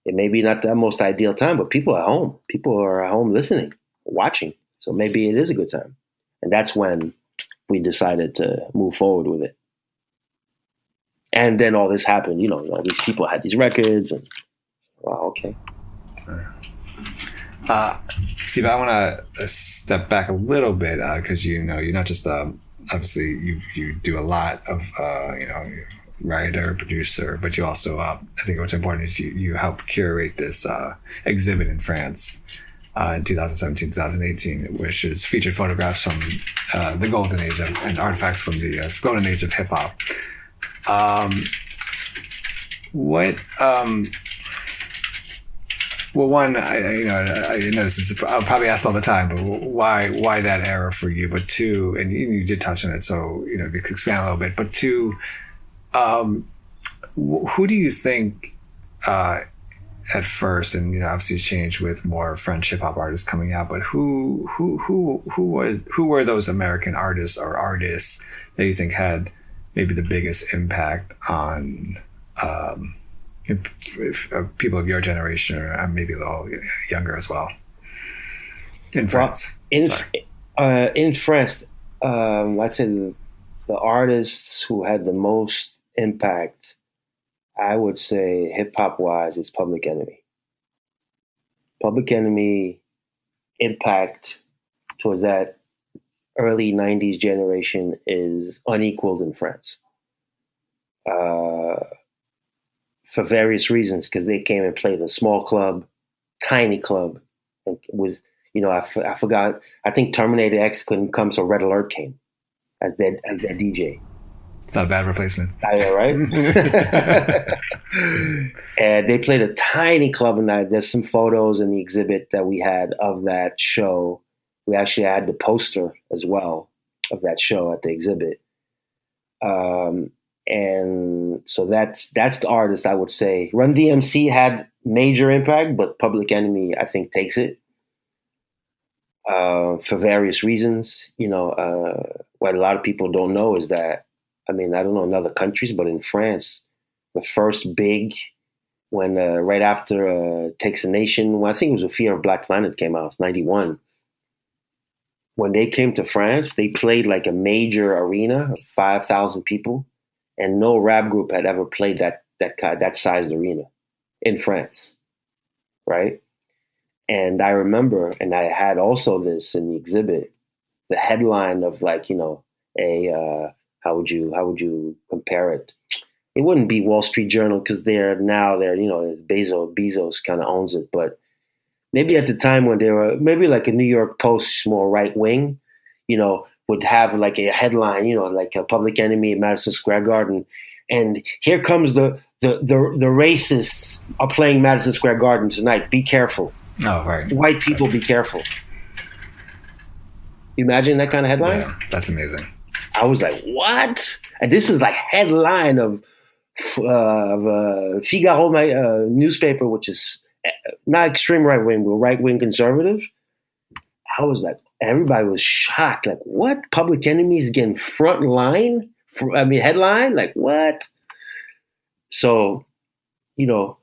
It may be not the most ideal time, but people are at home. People are at home listening, watching. So maybe it is a good time. And that's when we decided to move forward with it. And then all this happened. You know, all these people had these records, and wow, okay. Steve, I want to step back a little bit, because you know, you're not just obviously you do a lot of you know, you're a writer, producer, but you also I think what's important is you help curate this exhibit in France. in 2017, 2018, which is featured photographs from the golden age and artifacts from the golden age of hip hop. Well, one, I know this is I'll probably ask all the time, but why that era for you? But two, and you did touch on it, so you know, if you could expand a little bit. But two, who do you think at first, and you know, obviously it's changed with more French hip hop artists coming out, but who were those American artists or artists that you think had maybe the biggest impact on if people of your generation or maybe a little younger as well in France? Well, in France, I'd say the artists who had the most impact, I would say hip hop wise, is Public Enemy. Public Enemy impact towards that early 90s generation is unequaled in France. For various reasons, because they came and played in a small club, tiny club, and with, you know, I forgot, I think Terminator X couldn't come, so Red Alert came as their DJ. It's not a bad replacement. Yeah, right? And they played a tiny club, and there's some photos in the exhibit that we had of that show. We actually had the poster as well of that show at the exhibit. And so that's the artist I would say. Run DMC had major impact, but Public Enemy, I think, takes it for various reasons. You know, what a lot of people don't know is that, I mean, I don't know in other countries, but in France, the first big, when right after Takes a Nation, well, I think it was A Fear of Black Planet came out, it's 91. When they came to France, they played like a major arena of 5,000 people. And no rap group had ever played that sized arena in France, right? And I remember, and I had also this in the exhibit, the headline of like, you know, how would you compare it? It wouldn't be Wall Street Journal because they're you know, Bezos kind of owns it, but maybe at the time when they were maybe like a New York Post, more right wing, you know, would have like a headline, you know, like a Public Enemy at Madison Square Garden. And here comes the racists are playing Madison Square Garden tonight. Be careful. Oh, right. White people, be careful. You imagine that kind of headline? Yeah, that's amazing. I was like, what? And this is like headline of Figaro newspaper, which is not extreme right wing, but right wing conservative. I was like, everybody was shocked. Like, what? Public Enemy is getting front line? Headline? Like, what? So, you know,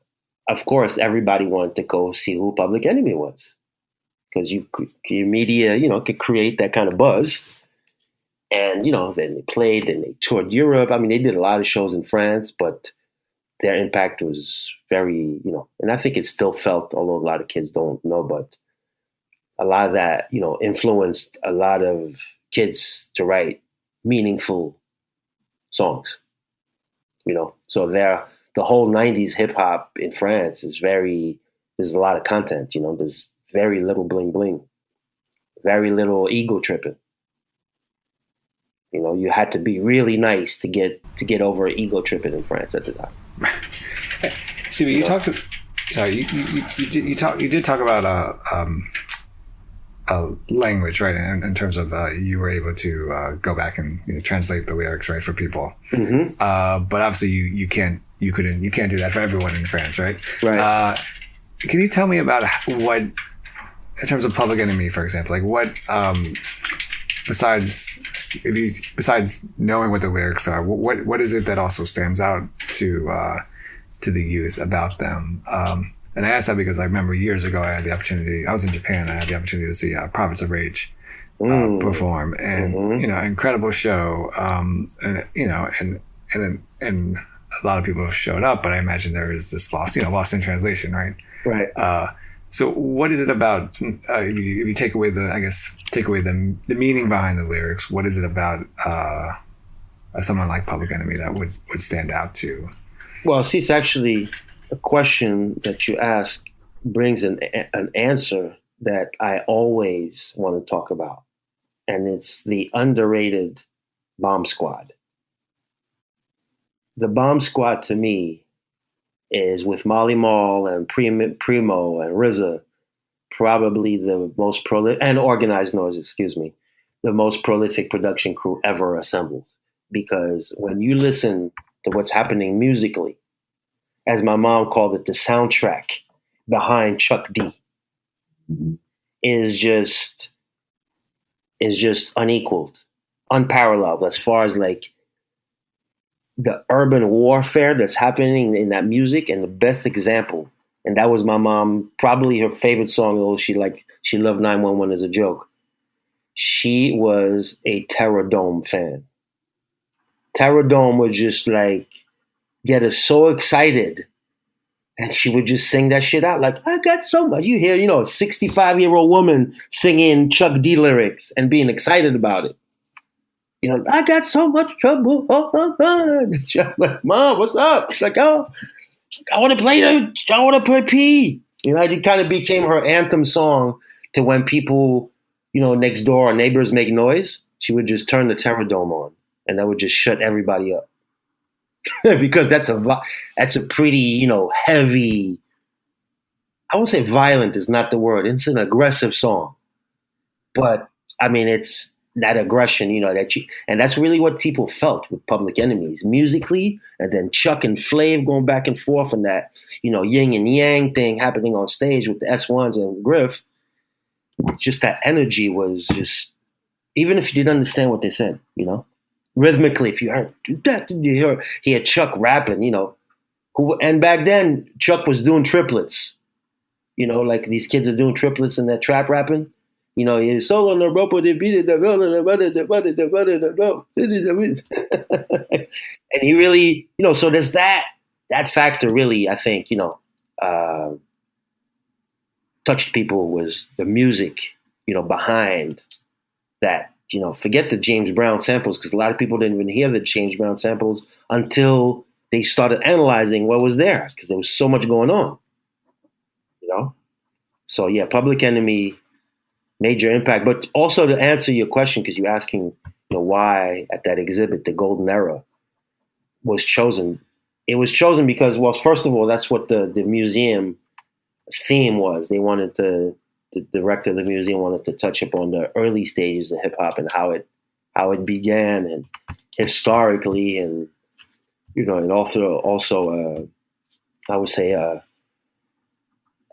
of course, everybody wanted to go see who Public Enemy was. Because your media, you know, could create that kind of buzz. And, you know, then they played and they toured Europe. I mean, they did a lot of shows in France, but their impact was very, you know, and I think it's still felt, although a lot of kids don't know, but a lot of that, you know, influenced a lot of kids to write meaningful songs, you know. So the whole 90s hip hop in France is there's a lot of content, you know, there's very little bling bling, very little ego tripping. You know, you had to be really nice to get over ego tripping in France at the time. See, but you did talk about language, right? In terms of you were able to go back and, you know, translate the lyrics, right, for people. Mm-hmm. But obviously you can't do that for everyone in France, right? Right. Can you tell me about what, in terms of Public Enemy, for example, like what besides knowing what the lyrics are, what is it that also stands out to the youth about them? And I asked that because I remember years ago I was in Japan, I had the opportunity to see Prophets of Rage perform, and you know, incredible show, and you know, and a lot of people showed up, but I imagine there is this lost in translation, right? Right. So what is it about, if you take away the meaning behind the lyrics, what is it about someone like Public Enemy that would stand out to? Well, see, it's actually a question that you ask brings an answer that I always want to talk about, and it's the underrated Bomb Squad. The Bomb Squad to me is, with Molly Mall and Primo and RZA, probably the most prolific, and Organized Noise, excuse me, the most prolific production crew ever assembled. Because when you listen to what's happening musically, as my mom called it, the soundtrack behind Chuck D is just unequaled, unparalleled as far as like the urban warfare that's happening in that music. And the best example, and that was my mom, probably her favorite song, although she loved 911 as a joke. She was a Terror Dome fan. Terror Dome would just like get us so excited, and she would just sing that shit out like, I got so much. You hear, a 65-year-old woman singing Chuck D lyrics and being excited about it. I got so much trouble. I'm like, Mom, what's up? She's like, oh, I want to play P. It kind of became her anthem song to when people, next door or neighbors make noise. She would just turn the Terror Dome on, and that would just shut everybody up. Because that's a pretty, heavy, I won't say violent is not the word. It's an aggressive song. But, I mean, it's that aggression, and that's really what people felt with Public Enemies musically, and then Chuck and Flav going back and forth, and that, yin and yang thing happening on stage with the S1s and Griff. Just that energy was just, even if you didn't understand what they said, rhythmically, if you heard that, he had Chuck rapping, and back then Chuck was doing triplets, like these kids are doing triplets in that trap rapping. He solo no rope de beat and he really, so there's that factor really, I think, touched people was the music, behind that. Forget the James Brown samples, because a lot of people didn't even hear the James Brown samples until they started analyzing what was there, because there was so much going on, So yeah, Public Enemy, major impact. But also to answer your question, because you're asking, why at that exhibit, the Golden Era was chosen. It was chosen because, well, first of all, that's what the museum theme was. They wanted to, the director of the museum wanted to touch upon the early stages of hip hop and how it began, and historically, and and also I would say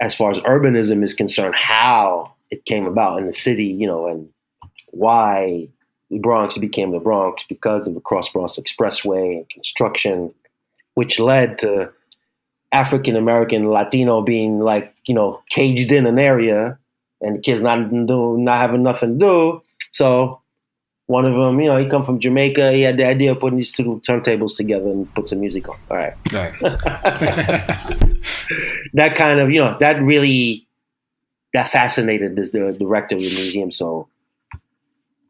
as far as urbanism is concerned, how it came about in the city, and why the Bronx became the Bronx because of the Cross Bronx Expressway and construction, which led to African American, Latino being like, caged in an area, and the kids not having nothing to do. So one of them, he come from Jamaica. He had the idea of putting these two turntables together and put some music on. All right. That kind of, that really, that fascinated the director of the museum. So,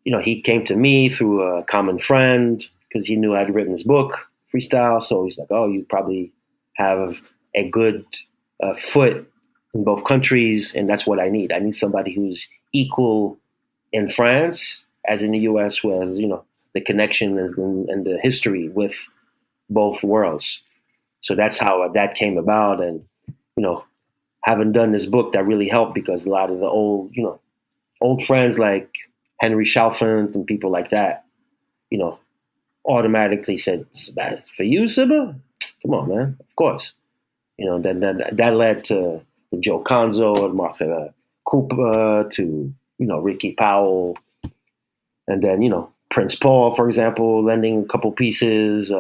he came to me through a common friend because he knew I'd written this book, Freestyle. So he's like, oh, you probably have a good foot in both countries, and that's what I need. I need somebody who's equal in France as in the U.S., who has, the connection and the history with both worlds. So that's how that came about. And, having done this book, that really helped, because a lot of the old friends like Henry Chalfant and people like that, automatically said, for you, Siba? Come on, man. Of course. Then that led to Joe Conzo and Martha Cooper, to, Ricky Powell. And then, Prince Paul, for example, lending a couple pieces,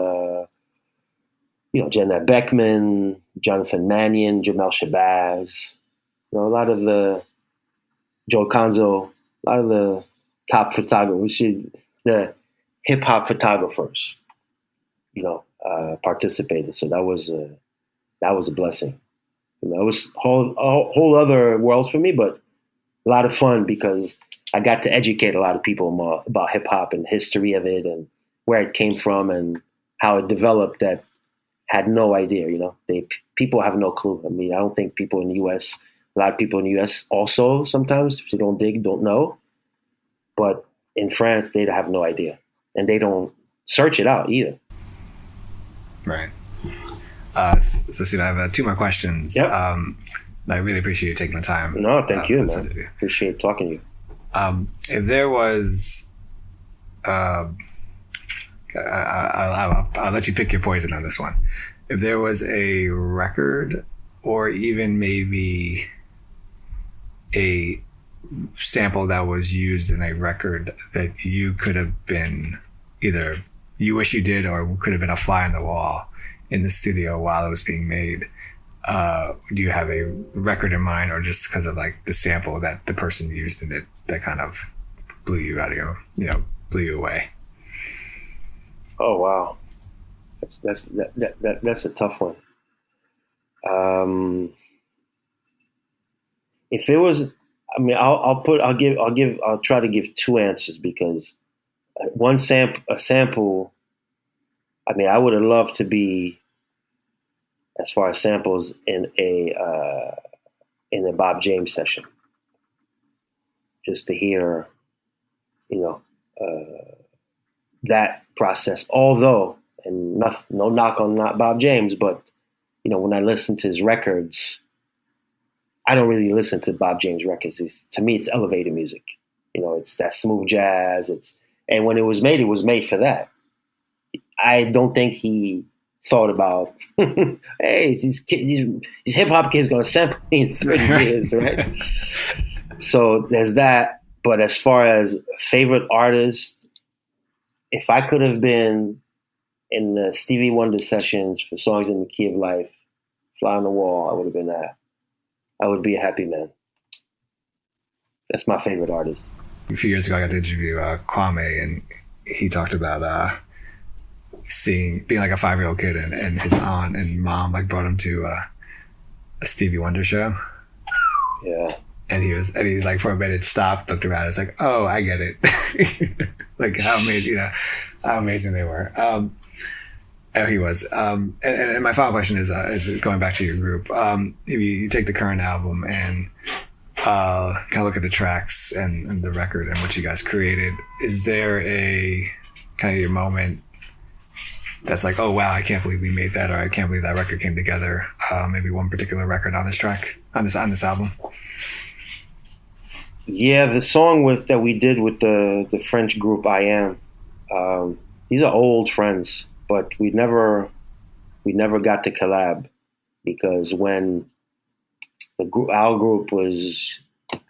Jenna Beckman, Jonathan Mannion, Jamel Shabazz, a lot of the Joe Conzo, a lot of the top photographers, the hip hop photographers, participated. So that was a blessing. It was a whole other world for me, but a lot of fun, because I got to educate a lot of people about hip hop and the history of it and where it came from and how it developed, that had no idea. People have no clue. I mean, I don't think people in the U.S., A lot of people in the US also sometimes, if they don't dig, don't know. But in France, they have no idea. And they don't search it out either. Right. So, Siba, I have 2 more questions. Yep. I really appreciate you taking the time. No, thank you, man. Appreciate talking to you. If there was, I'll let you pick your poison on this one. If there was a record, or even maybe a sample that was used in a record that you could have been either you wish you did or could have been a fly on the wall in the studio while it was being made, do you have a record in mind, or just because of like the sample that the person used in it that kind of blew you out of your, blew you away? Oh wow, that's a tough one. If it was, I mean, I'll try to give 2 answers, because a sample. I mean, I would have loved to be, as far as samples, in a Bob James session, just to hear, that process. Although, and no knock on not Bob James, but when I listen to his records, I don't really listen to Bob James records. To me, it's elevated music. It's that smooth jazz. And when it was made for that. I don't think he thought about, hey, these hip hop kids gonna sample me in 30 years, right? So there's that. But as far as favorite artist, if I could have been in the Stevie Wonder sessions for Songs in the Key of Life, Fly on the Wall, I would have been that. I would be a happy man. That's my favorite artist. A few years ago, I got to interview Kwame, and he talked about being like a 5-year-old kid, and his aunt and mom like brought him to a Stevie Wonder show. Yeah. And he like, for a minute stopped, looked around, it's like, oh, I get it. Like how amazing they were. He was. And my final question is going back to your group. If you take the current album and kind of look at the tracks and the record and what you guys created, is there a kind of your moment that's like, oh wow, I can't believe we made that, or I can't believe that record came together? Maybe one particular record on this track, on this album. Yeah, the song that we did with the French group I Am. These are old friends, but we never got to collab, because when our group was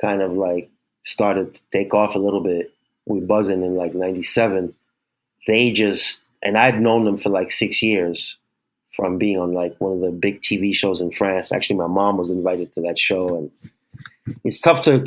kind of like started to take off a little bit, we buzzing in like 97. And I'd known them for like 6 years from being on like one of the big TV shows in France. Actually, my mom was invited to that show, and it's tough to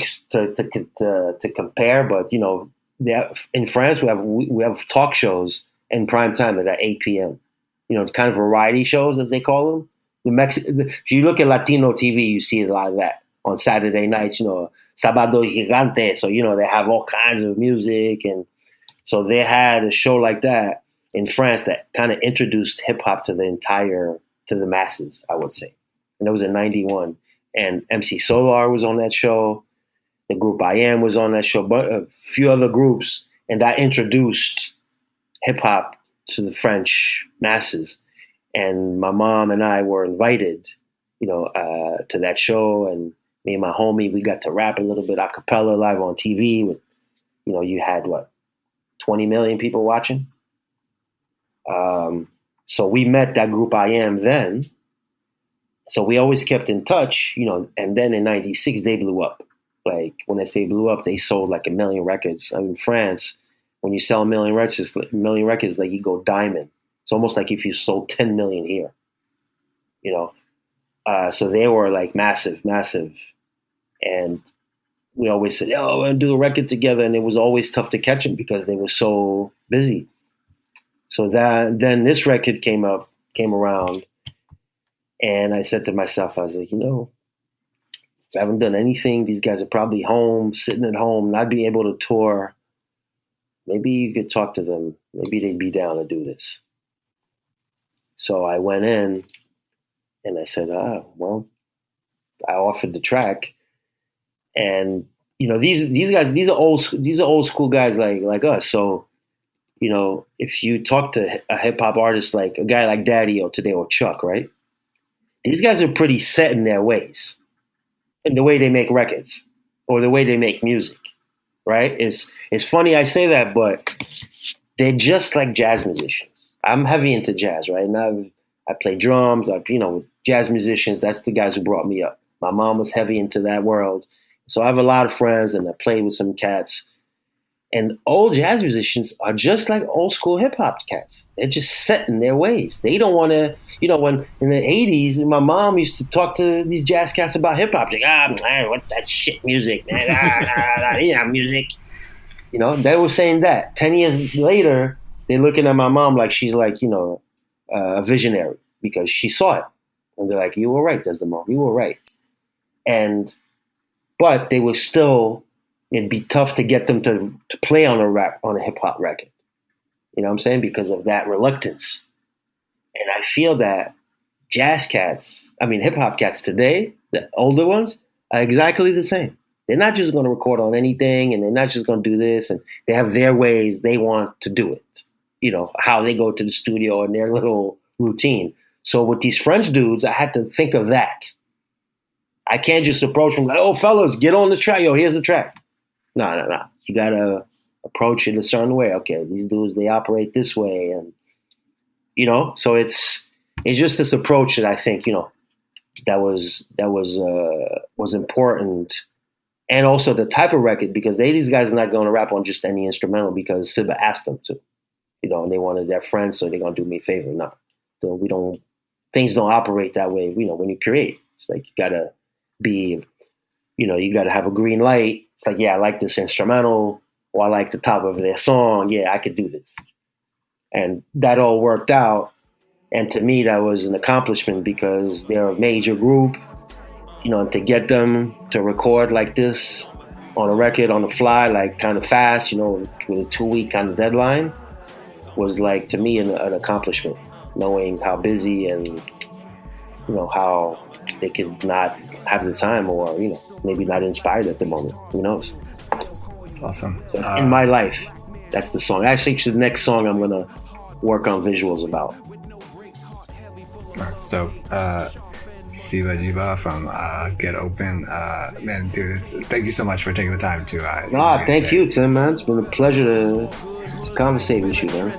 compare. But in France we have talk shows in prime time at 8 p.m. Kind of variety shows, as they call them. If you look at Latino TV, you see a lot of that on Saturday nights. Sábado Gigante. So they have all kinds of music, and so they had a show like that in France that kind of introduced hip hop to the masses, I would say. And it was in 91. And MC Solar was on that show. The group I Am was on that show, but a few other groups. And that introduced hip hop to the French masses. And my mom and I were invited, to that show. And me and my homie, we got to rap a little bit a cappella live on TV with, you had 20 million people watching. So we met that group I Am then. So we always kept in touch, and then in 96, they blew up. Like, when I say blew up, they sold like 1 million records. In France, when you sell 1 million records, like you go diamond. It's almost like if you sold 10 million here, so they were like massive. And we always said, oh, we're going to do a record together. And it was always tough to catch them because they were so busy. So then this record came around, and I said to myself, I was like, I haven't done anything. These guys are probably home, sitting at home, not being able to tour. Maybe you could talk to them. Maybe they'd be down to do this. So I went in and I said, well, I offered the track, and these guys, these are old school guys like us. So if you talk to a hip hop artist like a guy like Daddy O today or Chuck, right? These guys are pretty set in their ways, in the way they make records or the way they make music, right? It's funny I say that, but they're just like jazz musicians. I'm heavy into jazz, right? And I play drums. Jazz musicians. That's the guys who brought me up. My mom was heavy into that world, so I have a lot of friends, and I play with some cats. And old jazz musicians are just like old school hip hop cats. They're just set in their ways. They don't want to, when in the 80s, my mom used to talk to these jazz cats about hip hop. Like, man, what's that shit music, man? Music. They were saying that. 10 years later, they're looking at my mom like she's like, a visionary because she saw it. And they're like, you were right, Desdemona. You were right. But they were still, it'd be tough to get them to play on a hip hop record. You know what I'm saying? Because of that reluctance. And I feel that hip hop cats today, the older ones, are exactly the same. They're not just going to record on anything, and they're not just going to do this, and they have their ways they want to do it. How they go to the studio and their little routine. So with these French dudes, I had to think of that. I can't just approach them like, oh, fellas, get on the track. Yo, here's the track. No. You got to approach it a certain way. Okay, these dudes, they operate this way. And, so it's just this approach that I think, that was important. And also the type of record, because these guys are not going to rap on just any instrumental because Siba asked them to, and they wanted their friends, so they're going to do me a favor. No, things don't operate that way. When you create, it's like you got to be, you got to have a green light. It's like, yeah, I like this instrumental, or I like the top of their song. Yeah, I could do this. And that all worked out. And to me, that was an accomplishment because they're a major group, and to get them to record like this on a record on the fly, like kind of fast, with a 2-week kind of deadline was like, to me, an accomplishment, knowing how busy and, how they could not have the time or, maybe not inspired at the moment. Who knows? That's awesome. So it's In My Life. That's the song. Actually, the next song I'm going to work on visuals about. So, Siba Giba from Get Open. Man, dude, thank you so much for taking the time to. Thank you, Tim, man. It's been a pleasure to conversate with you, man.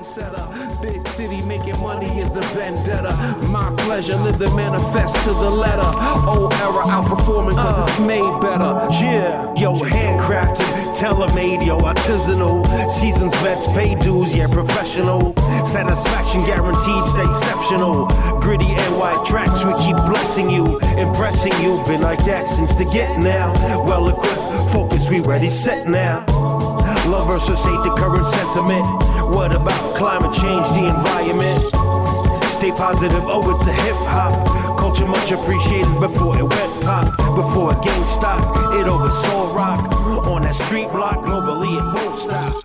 Big city making money is the vendetta. My pleasure, live the manifest to the letter. Old era outperforming cause it's made better. Yeah, yo, handcrafted, tailor-made, yo, artisanal. Seasons vets pay dues, yeah, professional. Satisfaction guaranteed, stay exceptional. Gritty and white tracks, we keep blessing you, impressing you. Been like that since the get now. Well equipped, focus, we ready, set now. Love versus hate, the current sentiment. What about climate change, the environment? Stay positive, owe it to hip-hop. Culture much appreciated before it went pop. Before it gained stock, it oversaw rock. On that street block, globally it won't stop.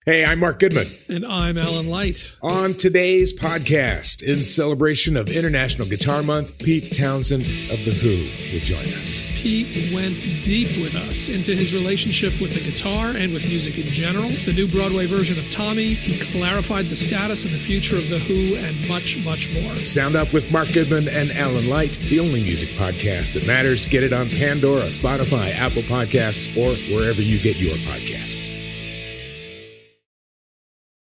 Hey, I'm Mark Goodman. And I'm Alan Light. On today's podcast, in celebration of International Guitar Month, Pete Townsend of The Who will join us. Pete went deep with us into his relationship with the guitar and with music in general, the new Broadway version of Tommy. He clarified the status and the future of The Who, and much, much more. Sound Up with Mark Goodman and Alan Light, the only music podcast that matters. Get it on Pandora, Spotify, Apple Podcasts, or wherever you get your podcasts.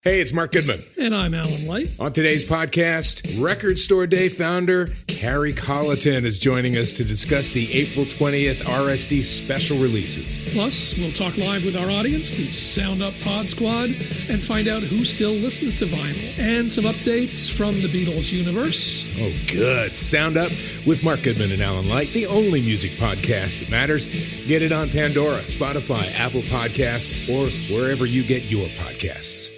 Hey, it's Mark Goodman. And I'm Alan Light. On today's podcast, Record Store Day founder Carrie Colleton is joining us to discuss the April 20th RSD special releases. Plus, we'll talk live with our audience, the Sound Up Pod Squad, and find out who still listens to vinyl. And some updates from the Beatles universe. Oh, good. Sound Up with Mark Goodman and Alan Light, the only music podcast that matters. Get it on Pandora, Spotify, Apple Podcasts, or wherever you get your podcasts.